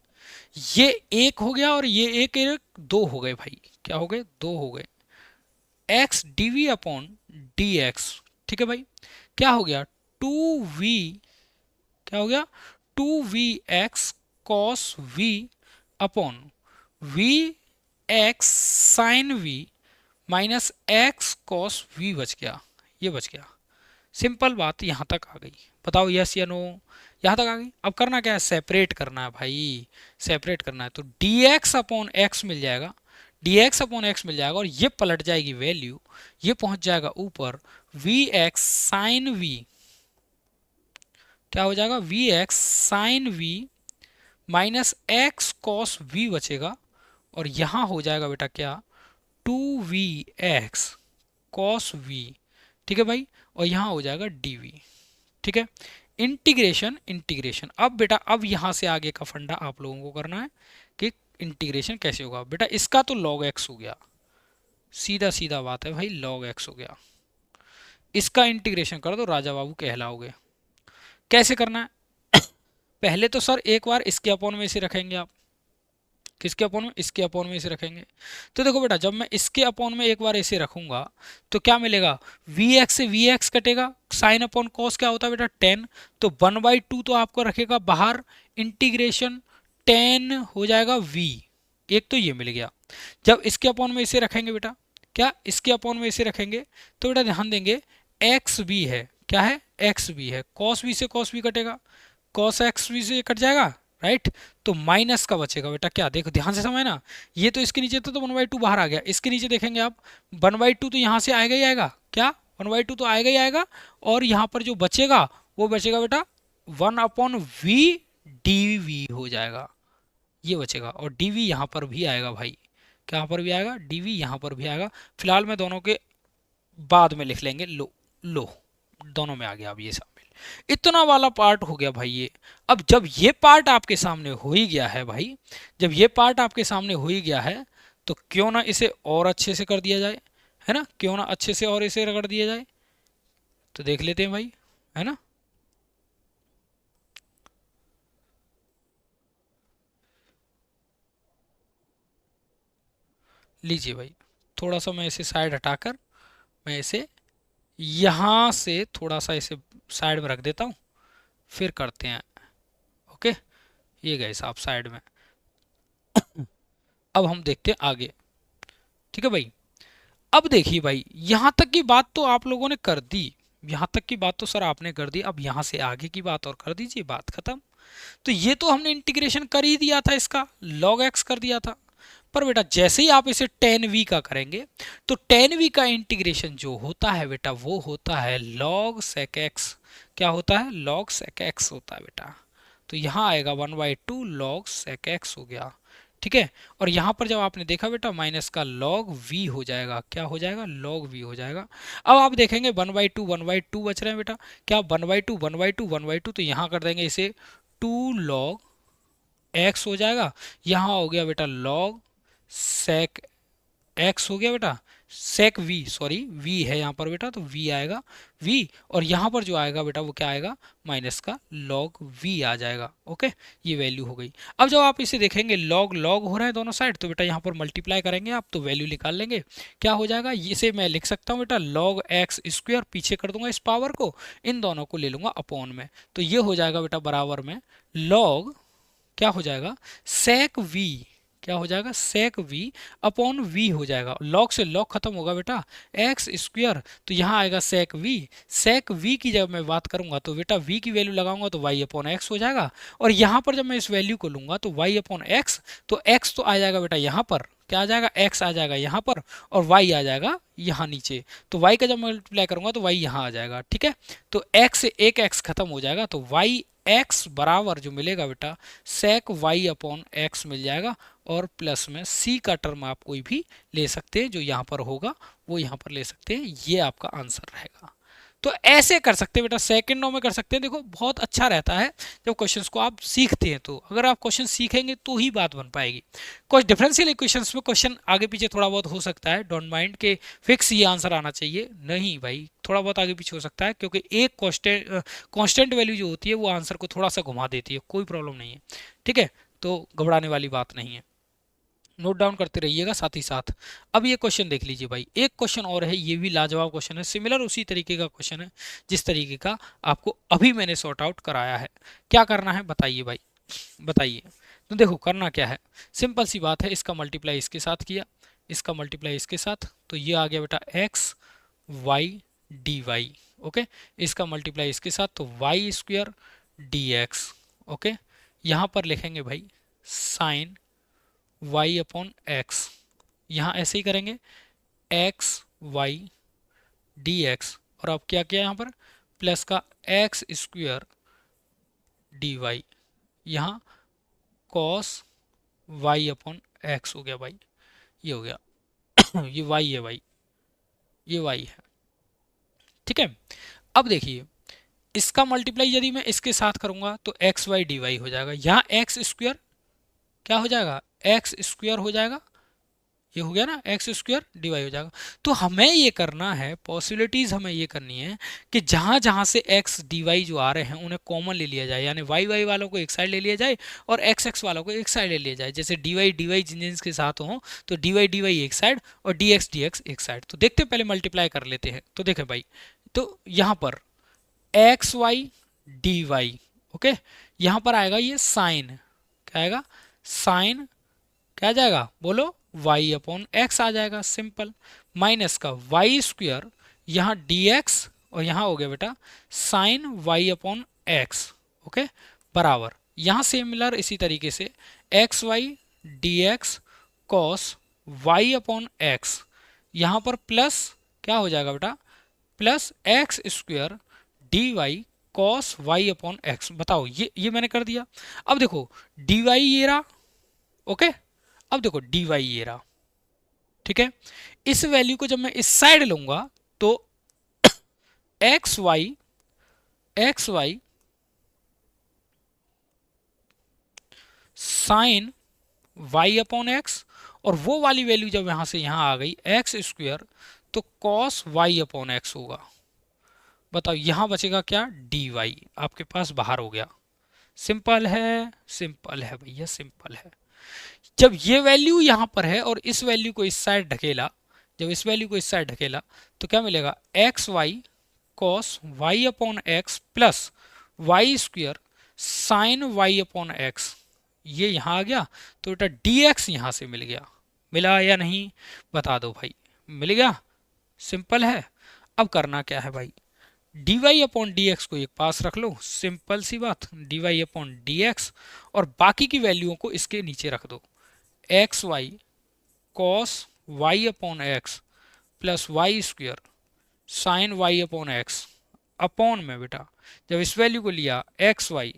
ये एक हो गया और ये एक दो हो गए भाई, क्या हो गए, दो हो गए, x d v upon d x. ठीक है भाई, क्या हो गया, टू वी, क्या हो गया, two v x cos v upon v x sine v minus x cos v बच गया, ये बच गया। सिंपल बात यहां तक आ गई, बताओ यस या नो, यहां तक आ गई। अब करना क्या है, सेपरेट करना है भाई, सेपरेट करना है, तो dx अपॉन एक्स मिल जाएगा, dx अपॉन एक्स मिल जाएगा और ये पलट जाएगी वैल्यू, ये पहुंच जाएगा ऊपर, वी एक्स साइन वी, क्या हो जाएगा, v x sine v minus x cos v बचेगा, और यहां हो जाएगा बेटा क्या, two v x cos v. ठीक है भाई, और यहां हो जाएगा dv। ठीक है, इंटीग्रेशन, इंटीग्रेशन अब बेटा, अब यहां से आगे का फंडा आप लोगों को करना है कि इंटीग्रेशन कैसे होगा। बेटा इसका तो log x हो गया, सीधा सीधा बात है भाई, log x हो गया, इसका इंटीग्रेशन कर दो, राजा बाबू कहलाओगे। कैसे करना है पहले तो सर एक बार इसके अपॉन में इसे रखेंगे आप, किसके अपॉन में, इसके अपॉन में इसे रखेंगे। तो देखो बेटा, जब मैं इसके अपॉन में एक बार इसे रखूंगा तो क्या मिलेगा, वी एक्स से वी एक्स कटेगा, साइन अपॉन कॉस क्या होता है बेटा 10, तो 1/2 तो आपको रखेगा बाहर, इंटीग्रेशन 10 हो जाएगा वी, एक तो ये मिल गया। जब इसके अपॉन में इसे रखेंगे बेटा, क्या इसके अपॉन में इसे रखेंगे, तो बेटा ध्यान देंगे एक्स भी है, क्या है, एक्स भी है, कॉस वी से कॉस वी कटेगा, कॉस एक्स वी से कट जाएगा, राइट, तो माइनस का बचेगा बेटा, क्या देखो ध्यान से समझना, ये तो इसके नीचे तो 1/2 बाहर आ गया, इसके नीचे देखेंगे आप 1/2 तो यहाँ से आएगा ही आएगा, क्या 1/2 तो आएगा ही आएगा, और यहाँ पर जो बचेगा वो बचेगा बेटा 1/v dv हो जाएगा, ये बचेगा, और dv यहाँ पर भी आएगा भाई, क्या यहाँ पर भी आएगा, dv यहाँ पर भी आएगा। फिलहाल मैं दोनों के बाद में लिख लेंगे, लो लो दोनों में आ गया अब ये शामिल, इतना वाला पार्ट हो गया भाई ये। अब जब ये पार्ट आपके सामने हो ही गया है भाई, जब ये पार्ट आपके सामने हो ही गया है, तो क्यों ना इसे और अच्छे से कर दिया जाए, है ना, क्यों ना अच्छे से और इसे रगड़ दिया जाए, तो देख लेते हैं भाई, है ना। लीजिए भाई, थोड़ा सा मैं इसे साइड हटाकर, मैं इसे यहां से थोड़ा सा इसे साइड में रख देता हूं, फिर करते हैं, ओके, ये गए साहब साइड में। अब हम देखते हैं आगे, ठीक है भाई। अब देखिए भाई, यहां तक की बात तो आप लोगों ने कर दी, यहां तक की बात तो सर आपने कर दी, अब यहां से आगे की बात और कर दीजिए, बात खत्म। तो ये तो हमने इंटीग्रेशन कर ही दिया था, इसका log x कर दिया था, पर बेटा जैसे ही आप इसे tan v का करेंगे, तो tan v का इंटीग्रेशन जो होता है बेटा, वो होता है log sec x, क्या होता है, log sec x होता है बेटा, तो यहाँ आएगा 1/2 log sec x हो गया, ठीक है। और यहाँ पर जब आपने देखा बेटा, माइनस का log v हो जाएगा, क्या हो जाएगा, log v हो जाएगा। अब आप देखेंगे 1/2 बच रहे हैं बेटा, क्या 1/2 तो यहाँ कर देंगे इसे 2 log x हो जाएगा, यहाँ हो गया बेटा log sec x हो गया बेटा, sec v, सॉरी v है यहाँ पर बेटा, तो v आएगा v, और यहाँ पर जो आएगा बेटा वो क्या आएगा, माइनस का log v आ जाएगा, ओके, ये वैल्यू हो गई। अब जब आप इसे देखेंगे log log हो रहा है दोनों साइड, तो बेटा यहाँ पर मल्टीप्लाई करेंगे आप, तो वैल्यू निकाल लेंगे, क्या हो जाएगा, इसे मैं लिख सकता हूँ बेटा log x स्क्वायर, पीछे कर दूंगा इस पावर को, इन दोनों को ले लूंगा अपॉन में, तो ये हो जाएगा बेटा बराबर में log, क्या हो जाएगा, sec v, क्या हो जाएगा, sec v अपॉन v हो जाएगा, log से log खत्म होगा बेटा, x स्क्वायर, तो यहाँ आएगा sec v की जब मैं बात करूंगा तो बेटा v की वैल्यू लगाऊंगा तो y अपॉन x हो जाएगा, और यहाँ पर जब मैं इस वैल्यू को लूंगा तो y अपॉन x, तो x तो आ जाएगा बेटा यहाँ पर, क्या आ जाएगा, x आ जाएगा यहाँ पर, और y आ जाएगा यहाँ नीचे, तो y का जब मल्टीप्लाई करूंगा तो y यहाँ आ जाएगा, ठीक है। तो x से एक x खत्म हो जाएगा, तो y x बराबर जो मिलेगा बेटा sec y अपॉन x मिल जाएगा, और प्लस में c का टर्म आप कोई भी ले सकते हैं, जो यहाँ पर होगा वो यहाँ पर ले सकते हैं, ये आपका आंसर रहेगा। तो ऐसे कर सकते हैं बेटा, सेकंडों में कर सकते हैं। देखो बहुत अच्छा रहता है जब क्वेश्चंस को आप सीखते हैं, तो अगर आप क्वेश्चन सीखेंगे तो ही बात बन पाएगी। कुछ डिफरेंशियल इक्वेशंस में क्वेश्चन आगे पीछे थोड़ा बहुत हो सकता है, डोंट माइंड के फिक्स ये आंसर आना चाहिए, नहीं भाई थोड़ा बहुत आगे पीछे हो सकता है, क्योंकि एक कांस्टेंट वैल्यू जो होती है वो आंसर को थोड़ा सा घुमा देती है, कोई प्रॉब्लम नहीं है, ठीक है, तो घबराने वाली बात नहीं है, नोट डाउन करते रहिएगा साथ ही साथ। अब ये क्वेश्चन देख लीजिए भाई, एक क्वेश्चन और है, ये भी लाजवाब क्वेश्चन है, सिमिलर उसी तरीके का क्वेश्चन है जिस तरीके का आपको अभी मैंने सॉर्ट आउट कराया है। क्या करना है बताइए भाई, बताइए। तो देखो करना क्या है, सिंपल सी बात है, इसका मल्टीप्लाई इसके साथ किया, इसका मल्टीप्लाई इसके साथ, तो ये आ गया बेटा x y d y, okay. इसका मल्टीप्लाई इसके साथ तो y square d x, okay. यहाँ पर लिखेंगे भाई साइन y अपॉन एक्स, यहाँ ऐसे ही करेंगे एक्स वाई डी एक्स, और अब क्या किया यहाँ पर प्लस का एक्स स्क्वायर डी वाई, यहाँ कॉस y अपॉन एक्स हो गया भाई, ये हो गया ये y है भाई, ये y है, ठीक है। अब देखिए इसका मल्टीप्लाई यदि मैं इसके साथ करूंगा तो एक्स वाई डी वाई हो जाएगा, यहाँ एक्स स्क्वायर क्या हो जाएगा, एक्स स्क्वायर हो जाएगा, ये हो गया ना, एक्स स्क्वायर डी वाई हो जाएगा। तो हमें ये करना है, पॉसिबिलिटीज हमें ये करनी है कि जहां जहां से एक्स डी वाई जो आ रहे हैं उन्हें कॉमन ले लिया जाए, यानी वाई वाई वालों को एक साइड ले लिया जाए और एक्स एक्स वालों को एक साइड ले लिया जाए। जैसे डी वाई जिन के साथ हो तो डी वाई एक साइड और डी एक्स एक साइड। तो देखते हैं, पहले मल्टीप्लाई कर लेते हैं। तो देखें भाई, तो यहाँ पर x y d y, okay, यहाँ पर आएगा ये साइन, क्या आएगा साइन, क्या आ जाएगा बोलो y अपॉन एक्स आ जाएगा, सिंपल, माइनस का वाई स्क्वायर, यहाँ dx और यहाँ हो गया बेटा sine y upon x, okay, बराबर, यहाँ सिमिलर इसी तरीके से x y d x cos y upon x, यहाँ पर प्लस क्या हो जाएगा बेटा plus x square d y cos y upon x. बताओ ये मैंने कर दिया। अब देखो डी वाई ये रहा, ओके, अब देखो डी वाई ये रहा, ठीक है। इस वैल्यू को जब मैं इस साइड लूंगा तो x y sine y upon x, और वो वाली वैल्यू जब यहां से यहां आ गई एक्स स्क्वायर तो कॉस वाई अपॉन एक्स होगा। बताओ यहां बचेगा क्या, डी वाई आपके पास बाहर हो गया। सिंपल है भैया, सिंपल है। जब ये वैल्यू यहां पर है और इस वैल्यू को इस साइड ढकेला, जब इस वैल्यू को इस साइड ढकेला तो क्या मिलेगा x y cos y upon x plus y square sine y upon x, ये यहां आ गया तो बेटा डी एक्स यहां से मिल गया, मिला या नहीं बता दो भाई, मिल गया, सिंपल है। अब करना क्या है भाई, d y upon d x को एक पास रख लो, सिंपल सी बात, d y upon d x, और बाकी की वैल्यूओं को इसके नीचे रख दो, x y cos y upon x plus y square sine y upon x, upon में बेटा जब इस वैल्यू को लिया x y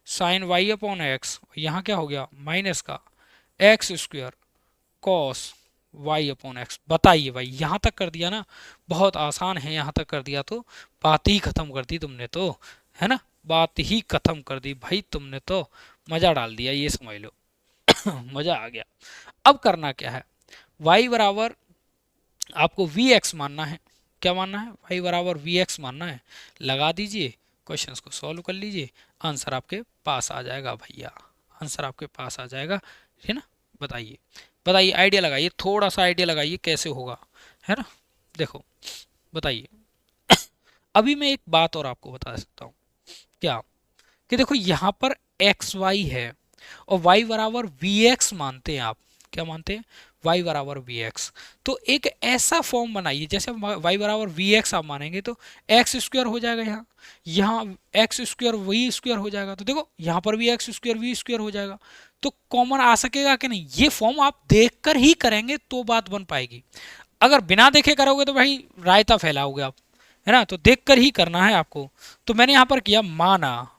sine y upon x, यहाँ क्या हो गया माइनस का x square cos y upon x. बताइए भाई, यहाँ तक कर दिया ना, बहुत आसान है, यहाँ तक कर दिया तो बात ही खत्म कर दी तुमने तो, है ना, बात ही खत्म कर दी भाई तुमने तो, मजा डाल दिया ये समझ लो मजा आ गया। अब करना क्या है, y बराबर आपको वी एक्स मानना है, क्या मानना है, y बराबर वी एक्स मानना है, लगा दीजिए, क्वेश्चंस को सॉल्व कर लीजिए, आंसर आपके पास आ जाएगा भैया, आंसर आपके पास आ जाएगा, है ना। बताइए बताइए, आइडिया लगाइए, थोड़ा सा आइडिया लगाइए कैसे होगा, है ना। देखो बताइए अभी मैं एक बात और आपको बता सकता हूँ, क्या कि देखो यहाँ पर एक्स वाई है और y बराबर वी एक्स मानते हैं आप, क्या मानते हैं y बराबर वी एक्स, तो एक ऐसा फॉर्म बनाइए जैसे y बराबर वी एक्स आप मानेंगे तो एक्स स्क्वायर हो जाएगा, यहाँ एक्स स्क्वायर वी स्क्वायर हो जाएगा, तो देखो यहाँ पर भी एक्स स्क्वायर वी स्क्वायर हो जाएगा, तो कॉमन आ सकेगा कि नहीं, ये फॉर्म आप देखकर ही करेंगे तो बात बन पाएगी, अगर बिना देखे करोगे तो भाई रायता फैलाओगे आप, है ना, तो देखकर ही करना है आपको। तो मैंने यहाँ पर किया, माना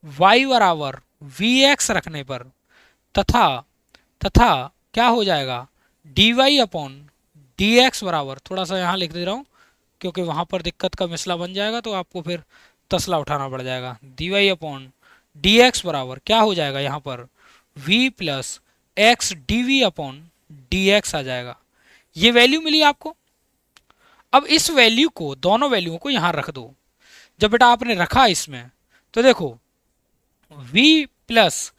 y बराबर वी एक्स रखने पर तथा तथा क्या हो जाएगा dy अपॉन डी एक्स बराबर, थोड़ा सा यहाँ लिख दे रहा हूँ क्योंकि वहाँ पर दिक्कत का मसला बन जाएगा तो आपको फिर तसला उठाना पड़ जाएगा। D y upon d x बराबर क्या हो जाएगा यहाँ पर, v plus x d v upon d x आ जाएगा। ये वैल्यू मिली आपको। अब इस वैल्यू को, दोनों वैल्यूओं को यहाँ रख दो। जब बेटा आपने रखा इसमें तो देखो v plus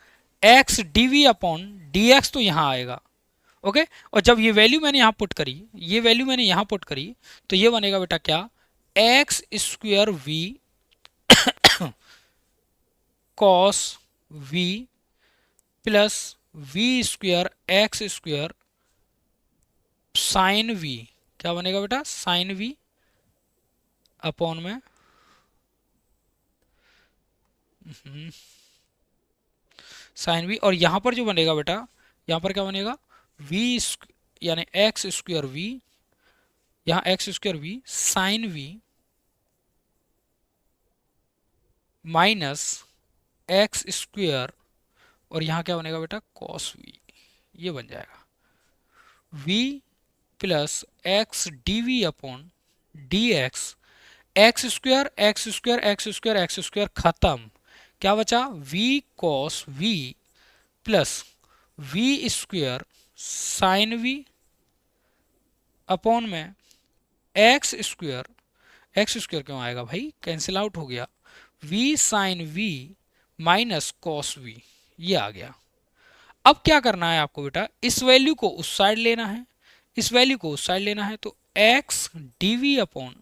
x d v upon d x तो यहाँ आएगा, ओके। और जब ये वैल्यू मैंने यहाँ पुट करी, ये वैल्यू मैंने यहाँ पुट करी, तो ये बनेगा बेटा क्या, x square v cos v plus v square x square sine v. क्या बनेगा बेटा, साइन वी अपॉन में साइन वी। और यहां पर जो बनेगा बेटा, यहां पर क्या बनेगा, वी यानी एक्स स्क्वेयर वी, यहां x square v sine v minus x square, और यहां क्या बनेगा बेटा, कॉस वी। ये बन जाएगा v plus x d v upon d x, x square x square x square x square खत्म, क्या बचा, v cos v plus v square sine v upon में एक्स स्क्वेयर क्यों आएगा भाई, कैंसिल आउट हो गया, v sine v minus cos v। ये आ गया। अब क्या करना है आपको बेटा, इस वैल्यू को उस साइड लेना है, इस वैल्यू को उस साइड लेना है, तो x d v upon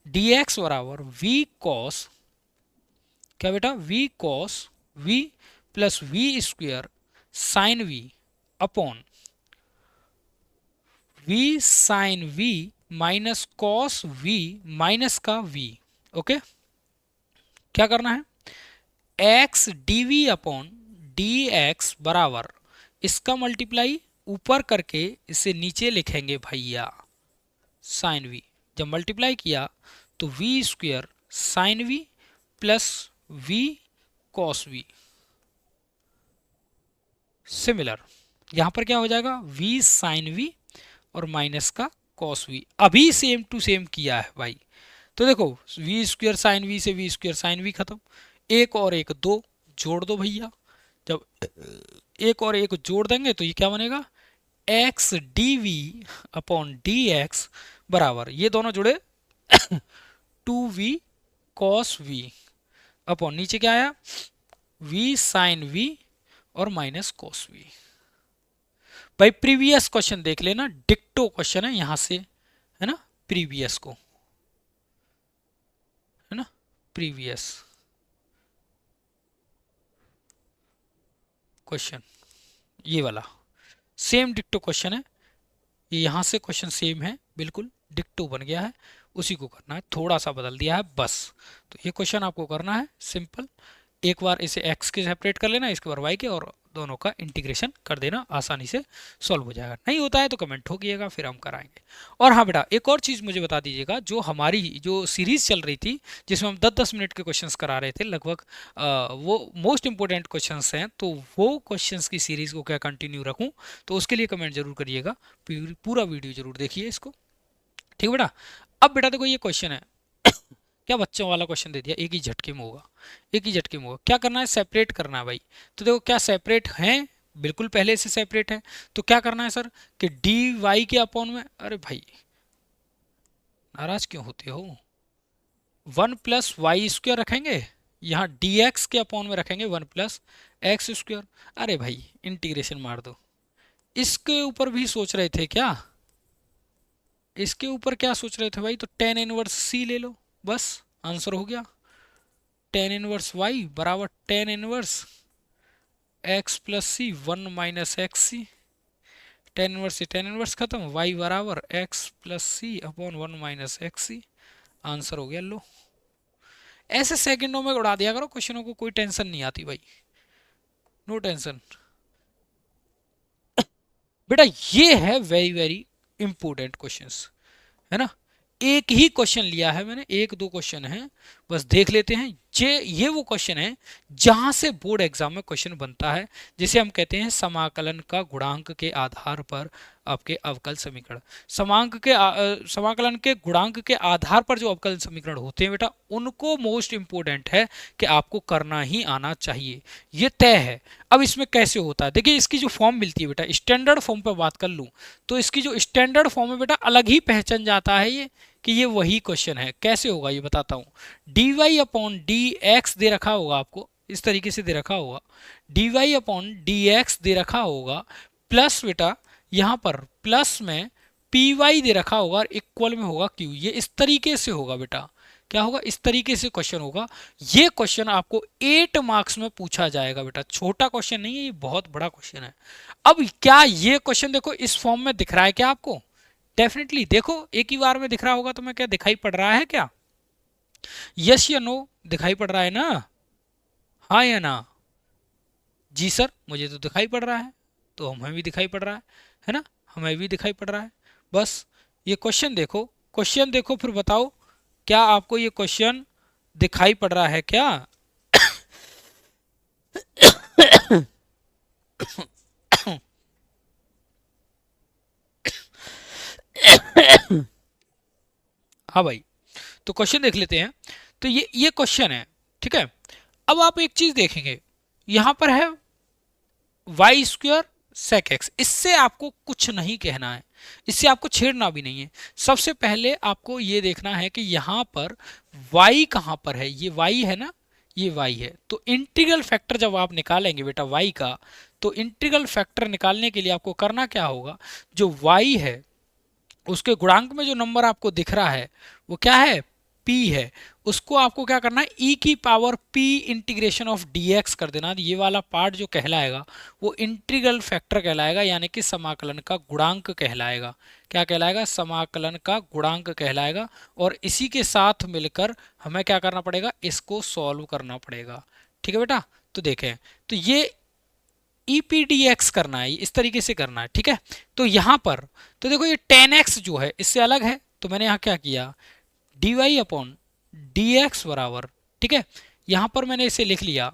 d x बराबर v कॉस, क्या बेटा, v cos v plus v square sine v upon v sine v minus cos v minus का v, ओके। क्या करना है, x d v upon d x बराबर इसका multiply ऊपर करके इसे नीचे लिखेंगे भैया, साइन वी। जब मल्टीप्लाई किया तो v square sine v plus v cos v. Similar यहां पर क्या हो जाएगा, v साइन v और माइनस का कॉस वी। अभी सेम टू सेम किया है भाई। तो देखो v स्क्वेयर साइन v से v स्क्वेयर साइन v खत्म, एक और एक दो जोड़ दो भैया। जब एक और एक जोड़ देंगे तो ये क्या बनेगा, x d v upon d x बराबर, ये दोनों जुड़े two v cos v upon नीचे क्या आया, वी साइन वी और माइनस कॉस वी। भाई प्रीवियस क्वेश्चन देख लेना, डिक्टो क्वेश्चन है यहां से, है ना, प्रीवियस को, है ना, प्रीवियस क्वेश्चन ये वाला सेम डिक्टो क्वेश्चन है, ये यहाँ से क्वेश्चन सेम है, बिल्कुल डिक्टो बन गया है, उसी को करना है, थोड़ा सा बदल दिया है बस। तो ये क्वेश्चन आपको करना है सिंपल, एक बार इसे x के सेपरेट कर लेना, इसके बार y के, और दोनों का इंटीग्रेशन कर देना, आसानी से सॉल्व हो जाएगा। नहीं होता है तो कमेंट ठोकिएगा, फिर हम कराएंगे। और हाँ बेटा एक और चीज़ मुझे बता दीजिएगा, जो हमारी जो सीरीज़ चल रही थी जिसमें हम 10-10 मिनट के क्वेश्चंस करा रहे थे लगभग, वो मोस्ट इंपॉर्टेंट क्वेश्चंस हैं, तो वो क्वेश्चंस की सीरीज़ को क्या कंटिन्यू रखूँ, तो उसके लिए कमेंट जरूर करिएगा, पूरा वीडियो जरूर देखिए इसको, ठीक है बेटा। अब बेटा देखो ये क्वेश्चन है क्या, बच्चों वाला क्वेश्चन दे दिया, एक ही झटके में होगा, एक ही झटके में होगा। क्या करना है, सेपरेट करना है भाई। तो देखो क्या सेपरेट है, बिल्कुल पहले से सेपरेट है। तो क्या करना है सर कि डी वाई के अपॉन में, अरे भाई नाराज क्यों होते हो, 1 प्लस वाई स्क्वायर रखेंगे, यहाँ डी एक्स के अपॉन में रखेंगे 1 प्लस एक्स स्क्वायर। अरे भाई इंटीग्रेशन मार दो। इसके ऊपर भी सोच रहे थे क्या, इसके ऊपर क्या सोच रहे थे भाई, तो टेन इनवर्स सी ले लो, बस आंसर हो गया। टेन इनवर्स वाई बराबर टेन इनवर्स एक्स प्लस सी 1 माइनस एक्स सी, टेन इनवर्स से टेन इनवर्स खत्म, वाई बराबर एक्स प्लस सी अपॉन 1 माइनस एक्स सी, आंसर हो गया। लो ऐसे सेकंडों में उड़ा दिया करो क्वेश्चनों को, कोई टेंशन नहीं आती भाई, नो टेंशन बेटा। ये है वेरी वेरी इंपॉर्टेंट क्वेश्चंस, है ना। एक ही क्वेश्चन लिया है मैंने, एक दो क्वेश्चन है, बस देख लेते हैं। ये वो क्वेश्चन है जहां से बोर्ड एग्जाम में क्वेश्चन बनता है, जिसे हम कहते हैं समाकलन का गुणांक के आधार पर आपके अवकल समीकरण। समाकलन के गुणांक के आधार पर जो अवकल समीकरण होते हैं बेटा, उनको मोस्ट इंपोर्टेंट है कि आपको करना ही आना चाहिए, ये तय है। अब इसमें कैसे होता है, देखिए इसकी जो फॉर्म मिलती है बेटा, स्टैंडर्ड फॉर्म पे बात कर लूं तो इसकी जो स्टैंडर्ड फॉर्म है बेटा, अलग ही पहचान जाता है ये कि ये वही क्वेश्चन है। कैसे होगा ये बताता हूं। D y upon d x दे रखा होगा आपको, इस तरीके से दे रखा होगा, d y upon d x दे रखा होगा, प्लस बेटा यहां पर प्लस में पी वाई दे रखा होगा और इक्वल में होगा क्यू। ये इस तरीके से होगा बेटा, क्या होगा, इस तरीके से क्वेश्चन होगा। ये क्वेश्चन आपको 8 मार्क्स में पूछा जाएगा बेटा, छोटा क्वेश्चन नहीं है, ये बहुत बड़ा क्वेश्चन है। अब क्या ये क्वेश्चन देखो इस फॉर्म में दिख रहा है क्या आपको? डेफिनेटली देखो, एक ही बार में दिख रहा होगा तो मैं क्या दिखाई पड़ रहा है क्या? यस या नो दिखाई पड़ रहा है ना? हाँ या ना? जी सर, मुझे तो दिखाई पड़ रहा है, तो हमें भी दिखाई पड़ रहा है ना, हमें भी दिखाई पड़ रहा है। बस ये क्वेश्चन देखो, क्वेश्चन देखो, फिर बताओ क्या आपको ये क्वेश्चन दिखाई पड़ रहा है क्या? हाँ भाई, तो क्वेश्चन देख लेते हैं। तो ये क्वेश्चन है, ठीक है। अब आप एक चीज देखेंगे, यहां पर है वाई स्क्वायर सेक एक्स, इससे आपको कुछ नहीं कहना है, इससे आपको छेड़ना भी नहीं है। सबसे पहले आपको ये देखना है कि यहां पर y कहां पर है, ये y है ना, ये y है। तो इंटीग्रल फैक्टर जब आप निकालेंगे बेटा y का, तो इंटीग्रल फैक्टर निकालने के लिए आपको करना क्या होगा, जो y है उसके गुणांक में जो नंबर आपको दिख रहा है वो क्या है, p है, उसको आपको क्या करना है, e की power p integration of dx कर देना। ये वाला पार्ट जो कहलाएगा वो इंटीग्रल फैक्टर कहलाएगा, यानी कि समाकलन का गुणांक कहलाएगा। क्या कहलाएगा? समाकलन का गुणांक कहलाएगा। और इसी के साथ मिलकर हमें क्या करना पड़ेगा, इसको सॉल्व करना पड़ेगा। ठीक है बेटा, तो देखें, तो ये EPDX करना है, इस तरीके से करना है, ठीक है। तो यहां पर तो देखो ये 10x जो है इससे अलग है, तो मैंने यहां क्या किया, dy अपॉन dx बराबर, ठीक है, यहां पर मैंने इसे लिख लिया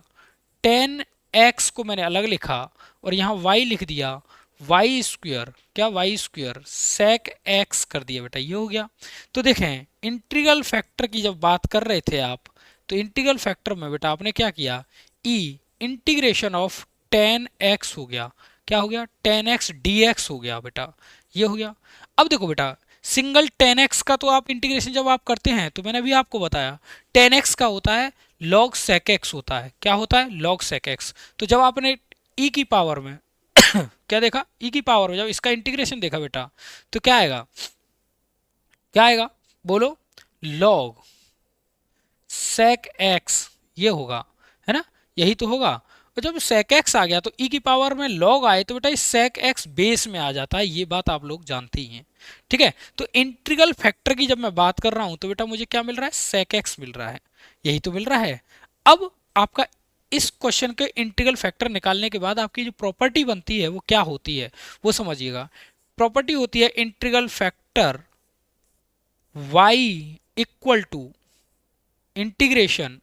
10x को मैंने अलग लिखा और यहां y लिख दिया वाई स्क्वायर, क्या वाई स्क्वायर सेक x कर दिया बेटा, ये हो गया। तो देखें इंटीग्रल फैक्टर की जब बात कर रहे थे आप, तो इंटीग्रल फैक्टर में बेटा आपने क्या किया, e इंटीग्रेशन ऑफ 10x हो गया, क्या हो गया, 10x dx हो गया बेटा, ये हो गया। अब देखो बेटा सिंगल 10x का तो आप इंटीग्रेशन जब आप करते हैं तो मैंने अभी आपको बताया 10x का होता है log sec x होता है, क्या होता है, log sec x। तो जब आपने e की पावर में क्या देखा, e की पावर में जब इसका इंटीग्रेशन देखा बेटा, तो क्या आएगा, क्या आएगा बोलो, log sec x ये होगा, है ना, यही तो होगा। और जब sec x आ गया तो e की पावर में log आए तो बेटा इस sec x बेस में आ जाता है, ये बात आप लोग जानते ही हैं, ठीक है। तो इंटीग्रल फैक्टर की जब मैं बात कर रहा हूं तो बेटा मुझे क्या मिल रहा है, sec x मिल रहा है, यही तो मिल रहा है। अब आपका इस क्वेश्चन के इंटीग्रल फैक्टर निकालने के बाद आपकी जो प्रॉपर्टी बनती है वो क्या होती है, वो समझिएगा। प्रॉपर्टी होती है integral factor y equal to integration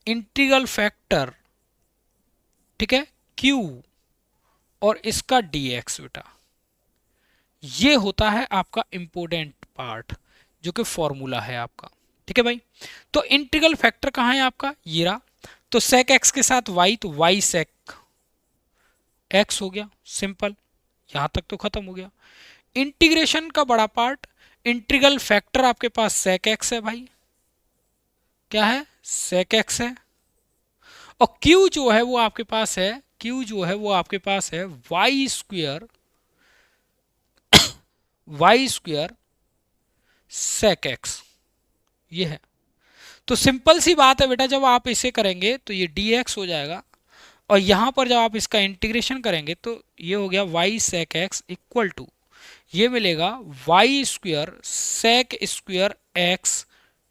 integral factor, ठीक है, q और इसका dx बेटा, ये होता है आपका इंपोर्टेंट पार्ट जो कि फॉर्मूला है आपका, ठीक है भाई। तो इंटीग्रल फैक्टर कहाँ है आपका, ये रहा। तो sec x के साथ y, तो y sec x हो गया, सिंपल, यहां तक तो खत्म हो गया। इंटीग्रेशन का बड़ा पार्ट, इंटीग्रल फैक्टर आपके पास sec x है भाई, क्या है, sec x है। और q जो है वो आपके पास है, q जो है वो आपके पास है वाई स्क्वायर sec x, ये है। तो सिंपल सी बात है बेटा, जब आप इसे करेंगे तो ये dx हो जाएगा और यहां पर जब आप इसका इंटीग्रेशन करेंगे तो ये हो गया y sec x equal to, ये मिलेगा y square sec square x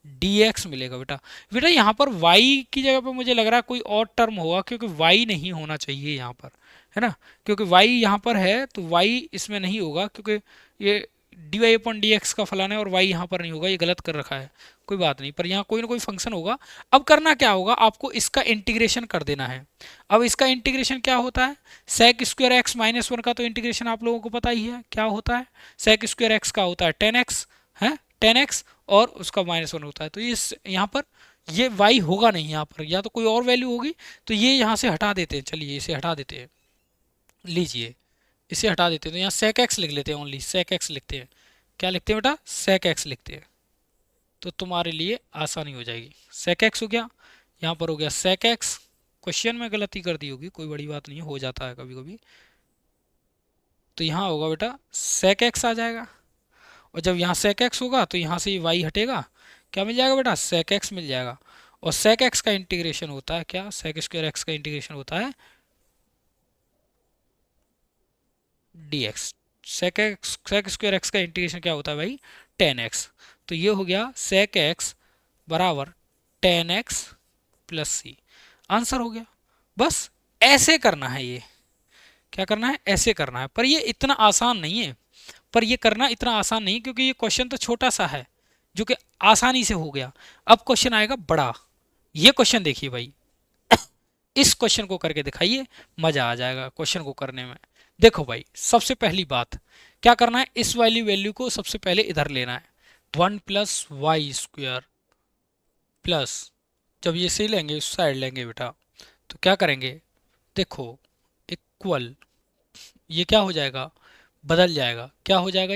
dx मिलेगा बेटा। बेटा यहाँ पर y की जगह पर मुझे लग रहा है कोई और टर्म होगा, क्योंकि y नहीं होना चाहिए यहाँ पर, है ना, क्योंकि y यहाँ पर है तो y इसमें नहीं होगा, क्योंकि ये d y upon d x का फलाना है और वाई यहाँ पर नहीं होगा, ये गलत कर रखा है, कोई बात नहीं, पर यहाँ कोई ना कोई फंक्शन होगा। अब करना क्या होगा, आपको इसका इंटीग्रेशन कर देना है। अब इसका इंटीग्रेशन क्या होता है, sec square x minus one का तो इंटीग्रेशन आप लोगों को पता ही है क्या होता है, सेक स्क्वायर एक्स का होता है 10x है, 10x और उसका माइनस वन होता है। तो इस यहाँ पर ये y होगा नहीं, यहाँ पर या तो कोई और वैल्यू होगी, तो ये यहाँ से हटा देते हैं, चलिए इसे हटा देते हैं, लीजिए इसे हटा देते हैं, तो यहाँ सेक एक्स लिख लेते हैं, ओनली सेक एक्स लिखते हैं। क्या लिखते हैं बेटा, सेक एक्स लिखते हैं, तो तुम्हारे लिए आसानी हो जाएगी। सेक एक्स हो गया, यहाँ पर हो गया सेक एक्स, क्वेश्चन में गलती कर दी होगी, कोई बड़ी बात नहीं, हो जाता है कभी कभी। तो यहाँ होगा बेटा सेक एक्स आ जाएगा, और जब यहाँ सेक एक्स होगा तो यहाँ से ये वाई हटेगा, क्या मिल जाएगा बेटा, सेक एक्स मिल जाएगा। और सेक एक्स का इंटीग्रेशन होता है क्या, सेक स्क्वायर एक्स का इंटीग्रेशन होता है d x. Sec square x का इंटीग्रेशन क्या होता है भाई, 10x। तो ये हो गया सेक एक्स बराबर 10x प्लस सी, आंसर हो गया। बस ऐसे करना है, ये क्या करना है, ऐसे करना है, पर ये इतना आसान नहीं है, पर ये करना इतना आसान नहीं, क्योंकि ये क्वेश्चन तो छोटा सा है जो कि आसानी से हो गया। अब क्वेश्चन आएगा बड़ा, ये क्वेश्चन देखिए भाई, इस क्वेश्चन को करके दिखाइए, मजा आ जाएगा क्वेश्चन को करने में। देखो भाई, सबसे पहली बात क्या करना है, इस वाली वैल्यू को सबसे पहले इधर लेना है, 1 प्लस वाई स्क्वायर प्लस, जब ये सही लेंगे इस साइड लेंगे बेटा, तो क्या करेंगे, देखो इक्वल, ये क्या हो जाएगा, बदल जाएगा, क्या हो जाएगा,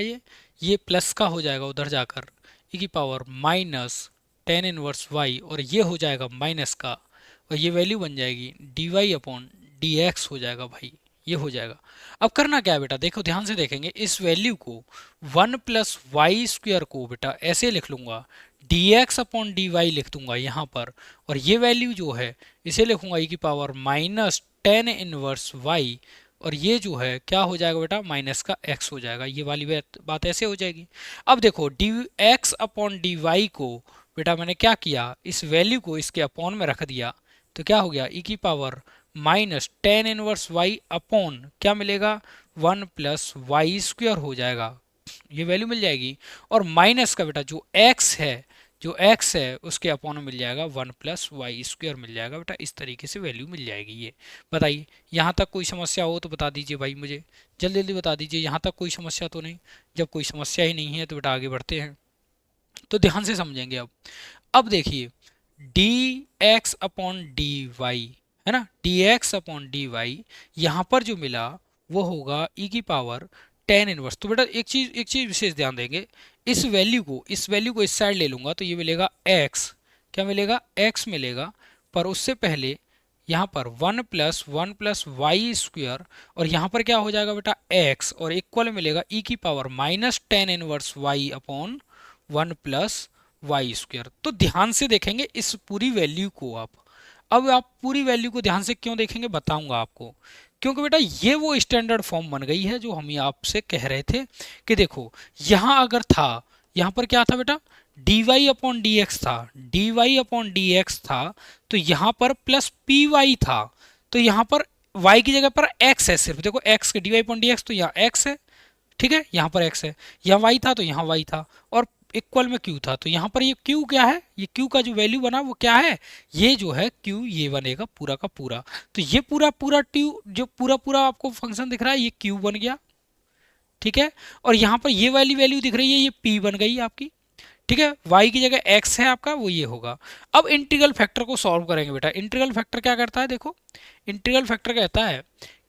ये प्लस का हो जाएगा उधर जाकर, e की power minus tan inverse y, और ये हो जाएगा माइनस का, और ये वैल्यू बन जाएगी d y upon d x हो जाएगा भाई, ये हो जाएगा। अब करना क्या है बेटा, देखो ध्यान से देखेंगे, इस वैल्यू को 1 प्लस वाई स्क्वायर को बेटा ऐसे लिख लूंगा, d x upon d y लिख दूंगा यहाँ पर, और ये वैल्यू जो है इसे लिखूंगा e की power minus tan inverse y, और ये जो है क्या हो जाएगा बेटा, माइनस का x हो जाएगा, ये वाली बात ऐसे हो जाएगी। अब देखो d x upon d y को बेटा मैंने क्या किया, इस वैल्यू को इसके अपॉन में रख दिया, तो क्या हो गया, e की power minus tan inverse y upon क्या मिलेगा, 1 प्लस वाई स्क्वायर हो जाएगा, ये वैल्यू मिल जाएगी। और माइनस का बेटा जो x है, जो x है उसके अपॉन में मिल जाएगा 1 प्लस वाई स्क्वायर मिल जाएगा बेटा, इस तरीके से वैल्यू मिल जाएगी। ये बताइए, यहाँ तक कोई समस्या हो तो बता दीजिए भाई, मुझे जल्दी जल्दी बता दीजिए, यहाँ तक कोई समस्या तो नहीं। जब कोई समस्या ही नहीं है तो बेटा आगे बढ़ते हैं, तो ध्यान से समझेंगे। अब देखिए d x upon d y है ना, d x upon d y यहाँ पर जो मिला वो होगा e की पावर टेन इनवर्स। तो बेटा एक चीज विशेष ध्यान देंगे, इस वैल्यू को इस साइड ले लूंगा तो ये मिलेगा x, क्या मिलेगा, x मिलेगा, पर उससे पहले यहाँ पर 1 प्लस वाई स्क्वायर, और यहाँ पर क्या हो जाएगा बेटा x, और इक्वल मिलेगा e की power minus tan inverse y upon 1 plus y square. तो ध्यान से देखेंगे इस पूरी वैल्यू को आप, अब आप पूरी वैल्यू को ध्यान से क्यों देखेंगे बताऊंगा आपको, क्योंकि बेटा ये वो स्टैंडर्ड फॉर्म बन गई है जो हम आपसे कह रहे थे कि देखो यहाँ अगर था, यहाँ पर क्या था बेटा, d y upon d x था, d y upon d x था, तो यहाँ पर प्लस पी वाई था, तो यहाँ पर y की जगह पर x है सिर्फ, देखो x के d y upon d x, तो यहाँ x है, ठीक है, यहाँ पर x है, यहाँ y था तो यहाँ y था, और इक्वल में q था, तो यहाँ पर ये q क्या है, ये q का जो वैल्यू बना वो क्या है, ये जो है q, ये बनेगा पूरा का पूरा। तो ये पूरा q जो पूरा आपको फंक्शन दिख रहा है ये q बन गया, ठीक है, और यहाँ पर ये वाली वैल्यू दिख रही है ये p बन गई आपकी, ठीक है, y की जगह x है आपका, वो ये होगा। अब इंटीग्रल फैक्टर को सॉल्व करेंगे बेटा, इंटीग्रल फैक्टर क्या करता है, देखो इंटीग्रल फैक्टर कहता है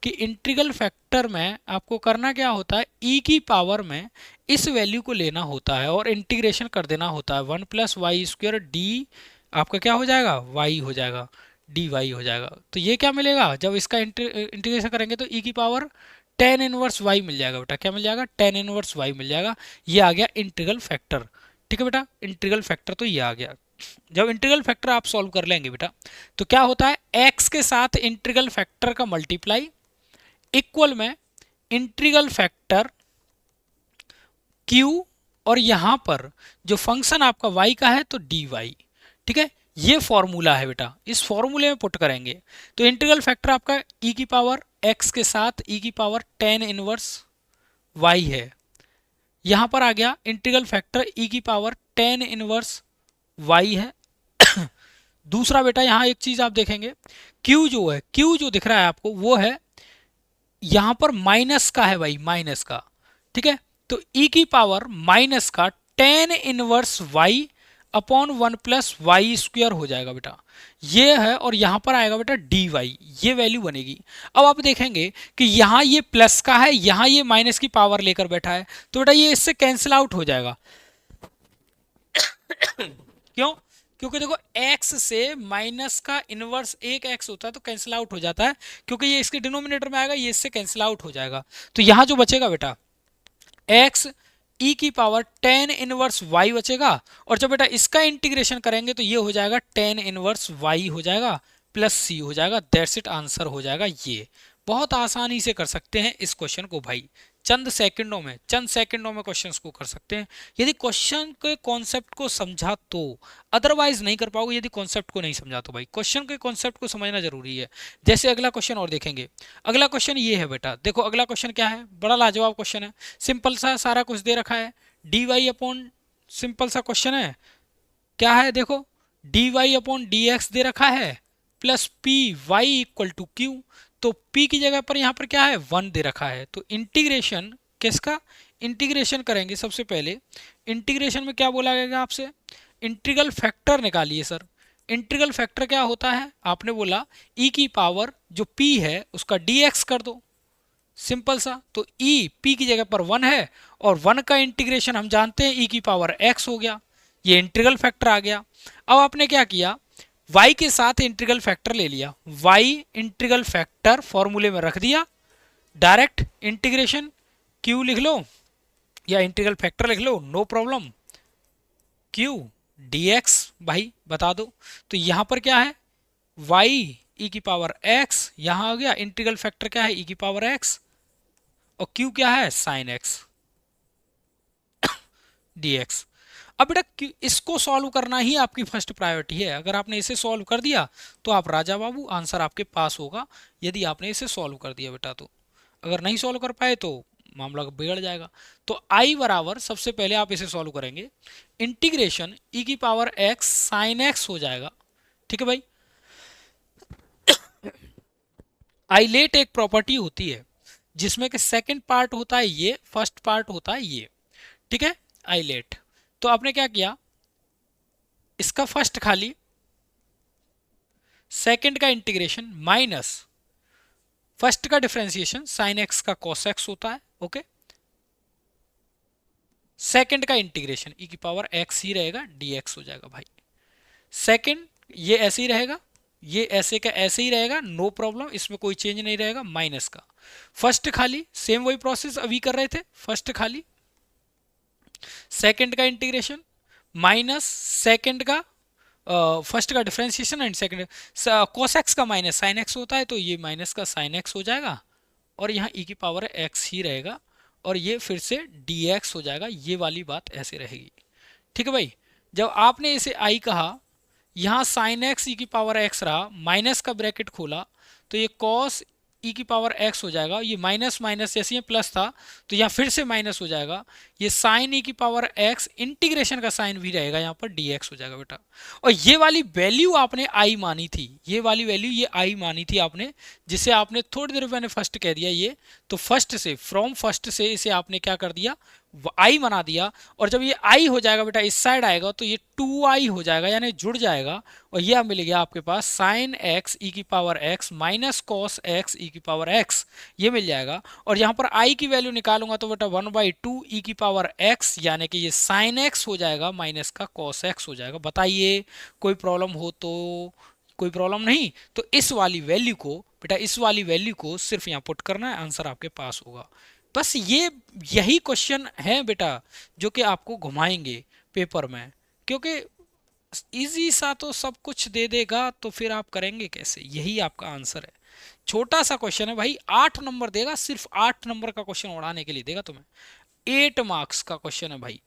कि इंटीग्रल फैक्टर में आपको करना क्या होता है, e की पावर में इस वैल्यू को लेना होता है और इंटीग्रेशन कर देना होता है, 1 प्लस वाई स्क्वायर डी आपका क्या हो जाएगा, y हो जाएगा, डी वाई हो जाएगा। तो ये क्या मिलेगा, जब इसका इंटीग्रेशन करेंगे तो e की पावर टेन इनवर्स वाई मिल जाएगा बेटा, क्या मिल जाएगा, टेन इनवर्स वाई मिल जाएगा, ये आ गया इंटीग्रल फैक्टर, ठीक है बेटा, इंटीग्रल फैक्टर तो ये आ गया। जब इंटीग्रल फैक्टर आप सॉल्व कर लेंगे बेटा तो क्या होता है, x के साथ इंटीग्रल फैक्टर का मल्टीप्लाई इक्वल में इंटीग्रल फैक्टर q, और यहां पर जो फंक्शन आपका y का है तो dy, ठीक है, ये फॉर्मूला है बेटा, इस फॉर्मूले में पुट करेंगे तो इंटीग्रल फैक्टर आपका e की पावर x के साथ e की पावर टेन इनवर्स y है, यहां पर आ गया इंटीग्रल फैक्टर e की पावर tan इनवर्स y है। दूसरा बेटा यहां एक चीज आप देखेंगे, q जो है, q जो दिख रहा है आपको वो है यहां पर माइनस का है भाई, माइनस का, ठीक है। तो e की पावर माइनस का tan inverse y upon 1 plus y square हो जाएगा बेटा, ये है। और यहां पर आएगा बेटा dy, ये वैल्यू बनेगी। अब आप देखेंगे कि यहां ये प्लस का है, यहां ये माइनस की पावर लेकर बैठा है, तो बेटा ये इससे कैंसिल आउट हो जाएगा। क्यों? क्योंकि देखो x से माइनस का इनवर्स एक x होता है तो कैंसिल आउट हो जाता है, क्योंकि ये इसके डिनोमिनेटर में आएगा, ये इससे कैंसिल आउट हो जाएगा। तो यहां जो बचेगा बेटा x e की पावर tan इनवर्स y बचेगा, और जब बेटा इसका इंटीग्रेशन करेंगे तो ये हो जाएगा tan इनवर्स y हो जाएगा प्लस c हो जाएगा। दैट्स इट, आंसर हो जाएगा ये। बहुत आसानी से कर सकते हैं इस क्वेश्चन को भाई, चंद सेकंडों में क्वेश्चंस को कर सकते हैं यदि क्वेश्चन के कॉन्सेप्ट को समझा तो, अदरवाइज नहीं कर पाओगे यदि कॉन्सेप्ट को नहीं समझा तो। भाई क्वेश्चन के कॉन्सेप्ट को समझना जरूरी है। जैसे अगला क्वेश्चन और देखेंगे, अगला क्वेश्चन ये है बेटा, देखो अगला क्वेश्चन क्या है, बड़ा लाजवाब क्वेश्चन है, सिंपल सा सारा कुछ दे रखा है, डी वाई अपॉन, सिंपल सा क्वेश्चन है, क्या है देखो, d y upon d x दे रखा है plus p y equal to q. तो p की जगह पर यहां पर क्या है, 1 दे रखा है। तो इंटीग्रेशन किसका, इंटीग्रेशन करेंगे सबसे पहले। इंटीग्रेशन में क्या बोला गया आपसे, इंटीग्रल फैक्टर निकालिए सर। इंटीग्रल फैक्टर क्या होता है, आपने बोला e की पावर जो p है उसका dx कर दो, सिंपल सा। तो e p की जगह पर 1 है, और 1 का इंटीग्रेशन हम जानते हैं e की पावर x हो गया, ये इंटीग्रल फैक्टर आ गया। अब आपने क्या किया, y के साथ इंटीग्रल फैक्टर ले लिया, y इंटीग्रल फैक्टर फॉर्मूले में रख दिया, डायरेक्ट इंटीग्रेशन q लिख लो या इंटीग्रल फैक्टर लिख लो, नो प्रॉब्लम, q dx भाई बता दो। तो यहां पर क्या है, y e की पावर x, यहां आ गया इंटीग्रल फैक्टर क्या है e की पावर x, और q क्या है साइन x dx। अब बेटा इसको सॉल्व करना ही आपकी फर्स्ट प्रायोरिटी है। अगर आपने इसे सॉल्व कर दिया तो आप राजा बाबू, आंसर आपके पास होगा यदि आपने इसे सॉल्व कर दिया बेटा। तो अगर नहीं सॉल्व कर पाए तो मामला बिगड़ जाएगा। तो i बराबर, सबसे पहले आप इसे सॉल्व करेंगे, इंटीग्रेशन e की पावर x साइन x हो जाएगा, ठीक है भाई। आइलेट एक प्रॉपर्टी होती है जिसमें कि सेकंड पार्ट होता है ये, फर्स्ट पार्ट होता है ये, ठीक है, आइलेट। तो आपने क्या किया, इसका फर्स्ट खाली, सेकंड का इंटीग्रेशन माइनस फर्स्ट का डिफरेंशिएशन, साइन एक्स का कॉस एक्स होता है, ओके। सेकंड का इंटीग्रेशन e की पावर x ही रहेगा, dx हो जाएगा भाई। सेकंड ये ऐसे ही रहेगा, ये ऐसे का ऐसे ही रहेगा, नो प्रॉब्लम, इसमें कोई चेंज नहीं रहेगा। माइनस का फर्स्ट खाली, सेम वही प्रोसेस अभी कर रहे थे, फर्स्ट खाली, सेकंड का इंटीग्रेशन माइनस सेकंड का फर्स्ट का differentiation, and second cos x का माइनस साइन x होता है, तो ये माइनस का साइन x हो जाएगा, और यहाँ e की पावर x ही रहेगा, और ये फिर से dx हो जाएगा। ये वाली बात ऐसे रहेगी, ठीक है भाई। जब आपने इसे i कहा, यहाँ साइन x e की पावर x रहा, माइनस का ब्रैकेट खोला, तो ये cos e की पावर x हो जाएगा, ये माइनस माइनस जैसे ये प्लस था तो यहाँ फिर से माइनस हो जाएगा, ये साइन e की पावर x, इंटीग्रेशन का साइन भी रहेगा, यहाँ पर dx हो जाएगा बेटा। और ये वाली वैल्यू आपने i मानी थी, ये वाली वैल्यू ये i मानी थी आपने, जिसे आपने थोड़ी देर मैंने फर्स्ट कह दिया ये, तो फर्स्ट से, फ्रॉम फर्स्ट से इसे आपने क्या कर दिया, आई बना दिया। और जब ये आई हो जाएगा बेटा, इस साइड आएगा तो ये 2i हो जाएगा, यानी जुड़ जाएगा, और ये मिल गया आपके पास साइन x e की power x minus cos x e की पावर x, ये मिल जाएगा। और यहाँ पर i की वैल्यू निकालूंगा तो बेटा 1/2 e की पावर x, यानी कि ये साइन x हो जाएगा माइनस का कॉस x हो जाएगा। बताइए कोई प्रॉब्लम हो तो, कोई प्रॉब्लम नहीं। तो इस वाली वैल्यू को बेटा, इस वाली वैल्यू को सिर्फ यहाँ पुट करना है, आंसर आपके पास होगा। बस ये यही क्वेश्चन है बेटा जो कि आपको घुमाएंगे पेपर में, क्योंकि इजी सा तो सब कुछ दे देगा तो फिर आप करेंगे कैसे, यही आपका आंसर है। छोटा सा क्वेश्चन है भाई, 8 नंबर देगा, सिर्फ 8 नंबर का क्वेश्चन उड़ाने के लिए देगा तुम्हें। 8 मार्क्स का क्वेश्चन है भाई,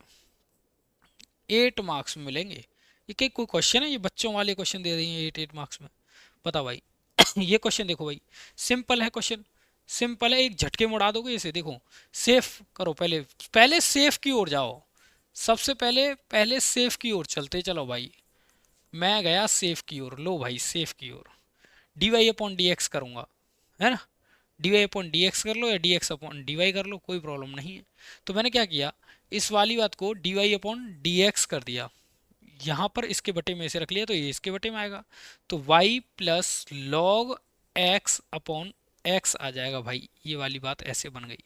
8 मार्क्स में मिलेंगे। ये कोई क्वेश्चन है, ये बच्चों वाले क्वेश्चन दे रही है 8 मार्क्स में, बताओ भाई। ये क्वेश्चन देखो भाई, सिंपल है क्वेश्चन, सिंपल है, एक झटके में उड़ा दोगे इसे। देखो सेफ करो, पहले पहले सेफ की ओर जाओ, सबसे पहले पहले सेफ की ओर चलते चलो भाई। मैं गया सेफ की ओर, लो भाई सेफ की ओर, d y upon d x करूंगा, है ना। D y upon d x कर लो या d x upon d y कर लो, कोई प्रॉब्लम नहीं है। तो मैंने क्या किया, इस वाली बात को d y upon d x कर दिया, यहाँ पर इसके बटे में से रख लिया तो ये इसके बटे में आएगा, तो y plus log x upon x आ जाएगा भाई। ये वाली बात ऐसे बन गई।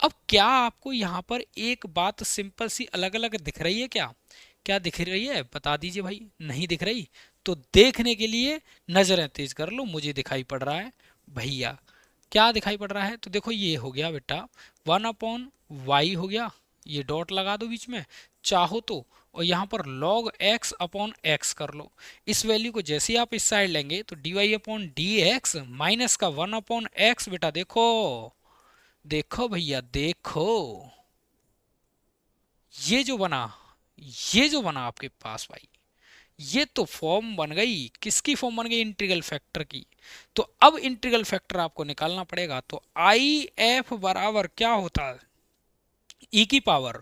अब क्या आपको यहाँ पर एक बात सिंपल सी अलग अलग दिख रही है क्या? क्या दिख रही है बता दीजिए भाई। नहीं दिख रही तो देखने के लिए नजरें तेज कर लो, मुझे दिखाई पड़ रहा है भैया। क्या दिखाई पड़ रहा है? तो देखो ये हो गया बेटा 1/y हो गया, ये डॉट लगा दो बीच में चाहो तो, और यहाँ पर log x अपॉन एक्स कर लो। इस वैल्यू को जैसे ही आप इस साइड लेंगे तो d y upon d x minus का 1/x बेटा, देखो देखो भैया देखो, ये जो बना, ये जो बना आपके पास भाई, ये तो फॉर्म बन गई, किसकी फॉर्म बन गई? इंटीग्रल फैक्टर की। तो अब इंटीग्रल फैक्टर आपको निकालना पड़ेगा, तो आई एफ बराबर क्या होता है, ई की पावर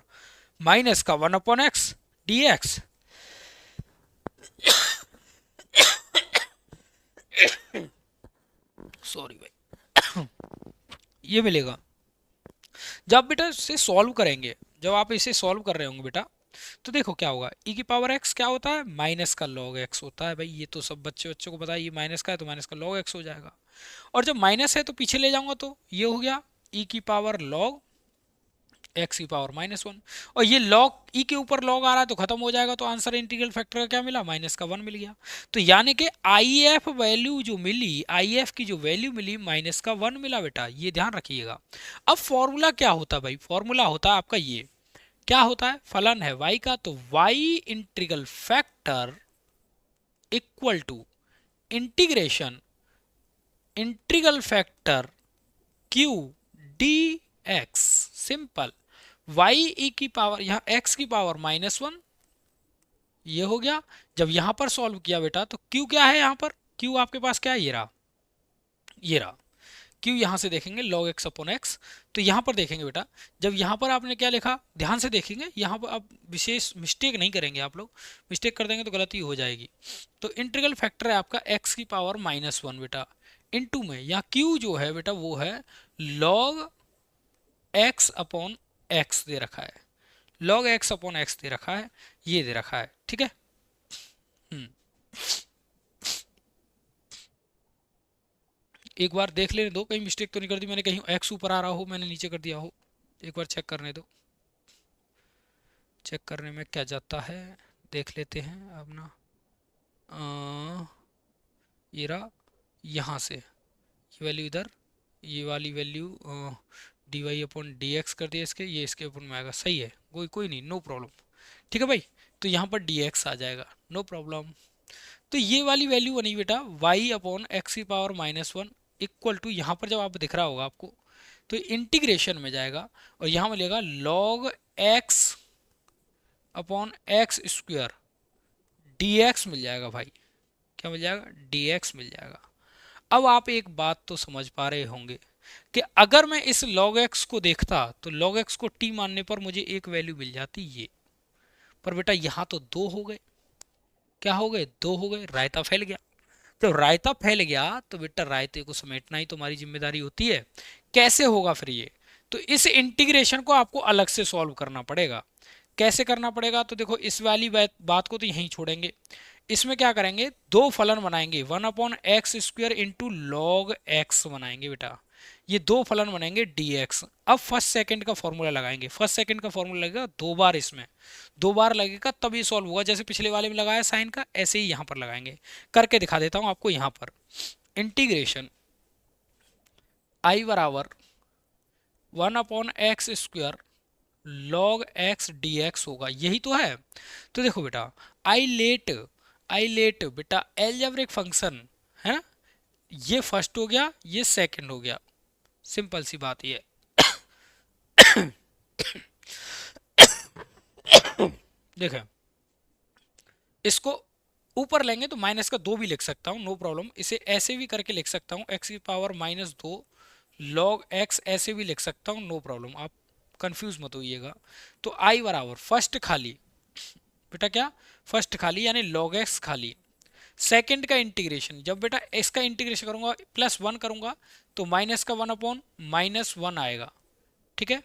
माइनस का 1/x डी एक्स, सॉरी भाई, ये मिलेगा। जब बेटा इसे सॉल्व करेंगे, जब आप इसे सॉल्व कर रहे होंगे बेटा, तो देखो क्या होगा, ई की पावर एक्स क्या होता है, माइनस का लॉग एक्स होता है भाई। ये तो सब बच्चे बच्चों को पता है, ये माइनस का है तो माइनस का लॉग एक्स हो जाएगा। और जब माइनस है तो पीछे ले जाऊंगा तो ये हो गया ई की पावर लॉग एक्स की पावर -1, और ये लॉग ई के ऊपर लॉग आ रहा है तो खत्म हो जाएगा, तो आंसर इंटीग्रल फैक्टर का क्या मिला, -1 मिल गया। तो यानी कि आई एफ वैल्यू जो मिली, आई एफ की जो वैल्यू मिली -1 मिला बेटा, ये ध्यान रखिएगा। अब फॉर्मूला क्या होता है भाई, फॉर्मूला होता है आपका ये, क्या होता है, फलन है y का, तो y integral factor equal to integration integral factor q dx, simple. y e की पावर, यहाँ x की पावर -1, ये हो गया। जब यहां पर सॉल्व किया बेटा तो q क्या है, यहाँ पर q आपके पास क्या है, ये रहा, ये रहा q। यहां से देखेंगे log x अपॉन एक्स, तो यहां पर देखेंगे बेटा, जब यहां पर आपने क्या लिखा, ध्यान से देखेंगे, यहां पर आप विशेष मिस्टेक नहीं करेंगे, आप लोग मिस्टेक कर देंगे तो गलती हो जाएगी। तो इंटीग्रल फैक्टर है आपका x की पावर -1 बेटा, इनटू में यहाँ q जो है बेटा वो है log x अपॉन एक्स दे रखा है, log x अपॉन एक्स दे रखा है, ये दे रखा है, ठीक है। हम्म, एक बार देख लेने दो, कहीं मिस्टेक तो नहीं कर दी मैंने, कहीं x ऊपर आ रहा हो मैंने नीचे कर दिया हो, एक बार चेक करने दो। चेक करने में क्या जाता है, देख लेते हैं अपना। ये रहा, यहाँ से ये वैल्यू इधर, ये वाली value d y upon d x कर दिया इसके, ये इसके ऊपर में आएगा, सही है, कोई कोई नहीं, नो प्रॉब्लम, ठीक है भाई। तो यहाँ पर डी एक्स आ जाएगा, नो प्रॉब्लम। तो ये वाली वैल्यू बनी बेटा y अपॉन एक्स की पावर -1 इक्वल टू, यहाँ पर जब आप दिख रहा होगा आपको तो इंटीग्रेशन में जाएगा, और यहाँ मिलेगा log x upon x square dx मिल जाएगा भाई, क्या मिल जाएगा, dx मिल जाएगा। अब आप एक बात तो समझ पा रहे होंगे कि अगर मैं इस log x को देखता तो log x को t मानने पर मुझे एक वैल्यू मिल जाती ये, पर बेटा यहाँ तो दो हो गए, क्या हो गए, दो हो गए, रायता फैल गया। जब रायता फैल गया तो बेटा रायते को समेटना ही तुम्हारी जिम्मेदारी होती है। कैसे होगा फिर ये, तो इस इंटीग्रेशन को आपको अलग से सॉल्व करना पड़ेगा। कैसे करना पड़ेगा, तो देखो इस वाली बात को तो यहीं छोड़ेंगे, इसमें क्या करेंगे, दो फलन बनाएंगे, 1/x² इंटू लॉग एक्स बनाएंगे बेटा, ये दो फलन बनेंगे dx। अब फर्स्ट सेकंड का फॉर्मूला लगाएंगे, फर्स्ट सेकंड का फॉर्मूला लगेगा दो बार, इसमें दो बार लगेगा तब ये सॉल्व होगा, जैसे पिछले वाले में लगाया साइन का ऐसे ही यहाँ पर लगाएंगे। करके दिखा देता हूँ आपको, यहाँ पर इंटीग्रेशन i बराबर 1/x² log x dx होगा, यही तो है। तो देखो बेटा आई लेट बेटा एलजेब्रिक फंक्शन है ना, ये फर्स्ट हो गया, ये सेकंड हो गया, सिंपल सी बात ये देखें, इसको ऊपर लेंगे तो -2 भी लिख सकता हूँ, नो प्रॉब्लम। इसे ऐसे भी करके लिख सकता हूँ, x की पावर -2 log x ऐसे भी लिख सकता हूँ, नो प्रॉब्लम, आप कंफ्यूज मत होइएगा। तो i बराबर फर्स्ट खाली, बेटा क्या, फर्स्ट खाली यानी log x खाली, सेकंड का इंटीग्रेशन, जब बेटा इसका इंटीग्रेशन करूंगा प्लस वन करूंगा तो माइनस का वन अपॉन माइनस वन आएगा, ठीक है,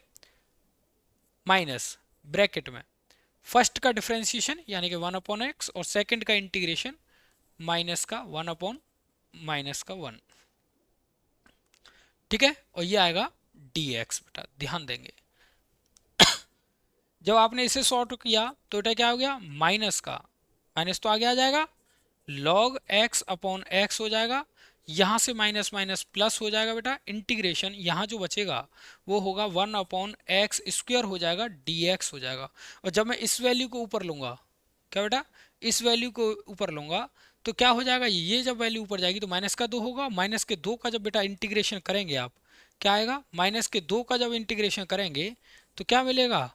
माइनस ब्रैकेट में फर्स्ट का डिफरेंशिएशन यानी कि वन अपॉन एक्स और सेकंड का इंटीग्रेशन माइनस का वन अपॉन माइनस का वन, ठीक है, और ये आएगा dx, बेटा ध्यान देंगे। जब आपने इसे सॉर्ट किया तो बेटा क्या हो गया, माइनस का माइनस तो आगे आ जाएगा, log x अपॉन एक्स हो जाएगा, यहां से माइनस माइनस प्लस हो जाएगा बेटा, इंटीग्रेशन यहां जो बचेगा वो होगा वन अपॉन एक्स स्क्वायर हो जाएगा, dx हो जाएगा। और जब मैं इस वैल्यू को ऊपर लूंगा, क्या बेटा, इस वैल्यू को ऊपर लूंगा तो क्या हो जाएगा, ये जब वैल्यू ऊपर जाएगी तो माइनस का दो होगा, माइनस के दो का जब बेटा इंटीग्रेशन करेंगे आप, क्या आएगा, माइनस के दो का जब इंटीग्रेशन करेंगे तो क्या मिलेगा,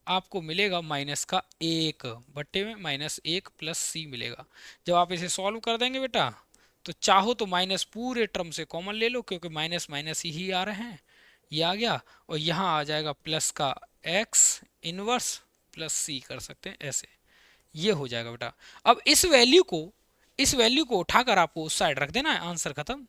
आपको मिलेगा माइनस का एक बट्टे में माइनस एक प्लस सी मिलेगा। जब आप इसे सॉल्व कर देंगे बेटा तो चाहो तो माइनस पूरे टर्म से कॉमन ले लो, क्योंकि माइनस माइनस ही आ रहे हैं, ये आ गया, और यहाँ आ जाएगा प्लस का एक्स इनवर्स प्लस सी कर सकते हैं ऐसे, ये हो जाएगा बेटा। अब इस वैल्यू को उठाकर आपको उस साइड रख देना है, आंसर खत्म।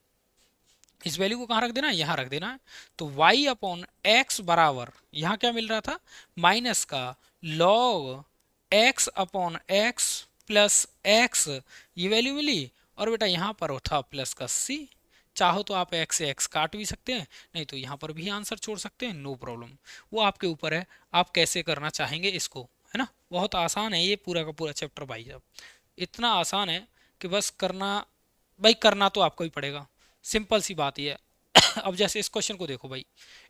इस वैल्यू को कहाँ रख देना है, यहाँ रख देना है। तो y अपॉन एक्स बराबर, यहाँ क्या मिल रहा था, माइनस का log x upon x plus x, ये वैल्यू मिली, और बेटा यहाँ पर था प्लस का c। चाहो तो आप x से x काट भी सकते हैं, नहीं तो यहाँ पर भी आंसर छोड़ सकते हैं, नो प्रॉब्लम, वो आपके ऊपर है, आप कैसे करना चाहेंगे इसको, है ना। बहुत आसान है ये पूरा का पूरा चैप्टर भाई साहब, इतना आसान है कि बस करना, भाई करना तो आपको ही पड़ेगा, सिंपल सी बात ही है। अब जैसे इस क्वेश्चन को देखो भाई,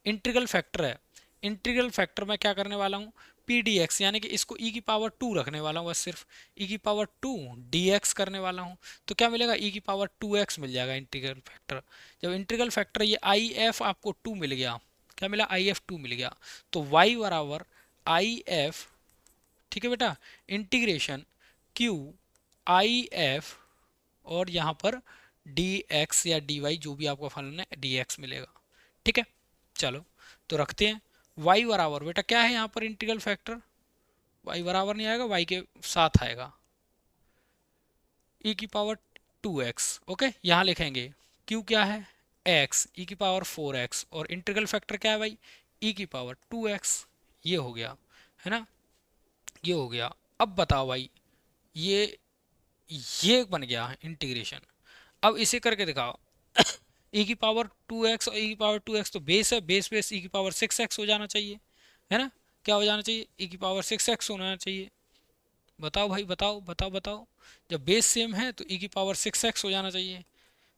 इंटीग्रल फैक्टर है, इंटीग्रल फैक्टर में क्या करने वाला हूँ, पी डी एक्स यानी कि इसको ई की पावर टू रखने वाला हूँ, बस सिर्फ ई की पावर टू डी एक्स करने वाला हूँ, तो क्या मिलेगा, ई की पावर टू एक्स मिल जाएगा इंटीग्रल फैक्टर। जब इंटीग्रल फैक्टर ये आई एफ आपको टू मिल गया, क्या मिला, आई एफ टू मिल गया, तो वाई बराबर आई एफ, ठीक है बेटा, इंटीग्रेशन क्यू आई एफ, और यहाँ पर डी एक्स या डी वाई जो भी आपका फलन है डी एक्स मिलेगा, ठीक है। चलो तो रखते हैं, y बराबर बेटा क्या है यहाँ पर इंटीग्रल फैक्टर, y बराबर नहीं आएगा, y के साथ आएगा e की पावर 2x, ओके, यहाँ लिखेंगे q क्या है x, e की पावर 4x, और इंटीग्रल फैक्टर क्या है भाई, e की पावर 2x, ये हो गया, है ना, ये हो गया। अब बताओ भाई, ये बन गया इंटीग्रेशन, अब इसे करके दिखाओ। e की पावर 2x और e की पावर 2x तो बेस है, बेस बेस e की पावर 6x हो जाना चाहिए, है ना, क्या हो जाना चाहिए, e की पावर 6x होना चाहिए। बताओ भाई, बताओ बताओ बताओ, जब बेस सेम है तो e की पावर 6x हो जाना चाहिए,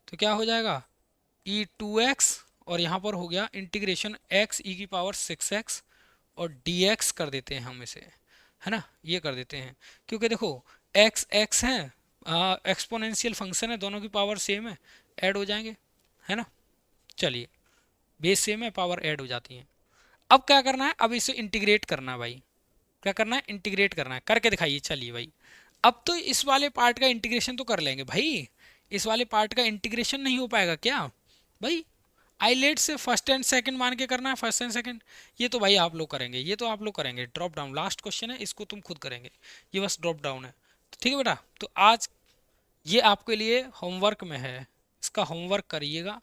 तो क्या हो जाएगा, e 2x, और यहाँ पर हो गया इंटीग्रेशन x e की पावर 6x, और dx कर देते हैं हम इसे, है ना, ये कर देते हैं, क्योंकि देखो x x है, एक्सपोनेंशियल फंक्शन है, दोनों की पावर सेम है, ऐड हो जाएंगे, है ना। चलिए, बेस सेम है, पावर ऐड हो जाती है। अब क्या करना है, अब इसे इंटीग्रेट करना है भाई, क्या करना है, इंटीग्रेट करना है, करके दिखाइए। चलिए भाई, अब तो इस वाले पार्ट का इंटीग्रेशन तो कर लेंगे भाई, इस वाले पार्ट का इंटीग्रेशन नहीं हो पाएगा क्या भाई, आइलेट से फर्स्ट एंड सेकंड मान के करना है, फर्स्ट एंड सेकंड, ये तो भाई आप लोग करेंगे, ये तो आप लोग करेंगे, ड्रॉप डाउन लास्ट क्वेश्चन है, इसको तुम खुद करेंगे, ये बस ड्रॉप डाउन है, तो ठीक है बेटा। तो आज ये आपके लिए होमवर्क में है, इसका होमवर्क करिएगा,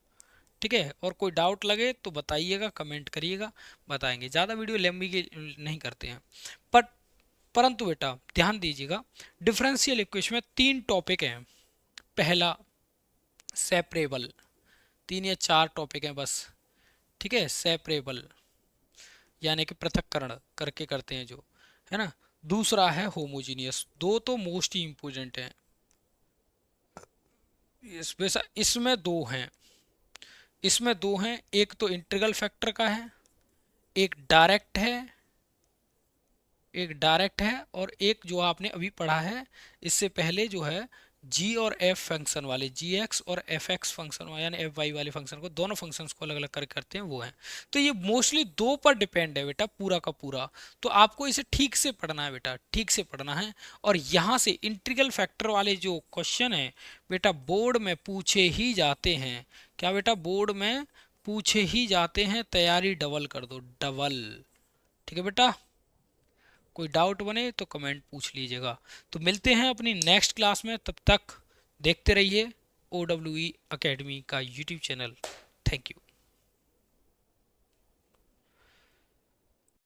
ठीक है, और कोई डाउट लगे तो बताइएगा, कमेंट करिएगा, बताएंगे, ज़्यादा वीडियो लंबी की नहीं करते हैं, पर परंतु बेटा ध्यान दीजिएगा, डिफरेंशियल इक्वेशन में तीन टॉपिक हैं, पहला सेपरेबल, तीन या चार टॉपिक हैं बस, ठीक है, सेपरेबल यानी कि पृथक्करण करके करते हैं जो, है ना, दूसरा है होमोजीनियस, दो तो मोस्ट ही इंपॉर्टेंट हैं, इसमें दो हैं, इसमें दो हैं, एक तो इंटीग्रल फैक्टर का है, एक डायरेक्ट है, एक डायरेक्ट है, और एक जो आपने अभी पढ़ा है इससे पहले जो है जी और एफ फंक्शन वाले, जी एक्स और एफ एक्स फंक्शन यानी एफ वाई वाले फंक्शन को, दोनों फंक्शंस को अलग अलग करके करते हैं वो है। तो ये मोस्टली दो पर डिपेंड है बेटा पूरा का पूरा, तो आपको इसे ठीक से पढ़ना है बेटा, ठीक से पढ़ना है। और यहाँ से इंटीग्रल फैक्टर वाले जो क्वेश्चन है बेटा बोर्ड में पूछे ही जाते हैं, क्या बेटा बोर्ड में पूछे ही जाते हैं, तैयारी डबल कर दो, डबल। ठीक है बेटा, कोई डाउट बने तो कमेंट पूछ लीजिएगा। तो मिलते हैं अपनी नेक्स्ट क्लास में, तब तक देखते रहिए OWE अकेडमी का यूट्यूब चैनल। Thank you.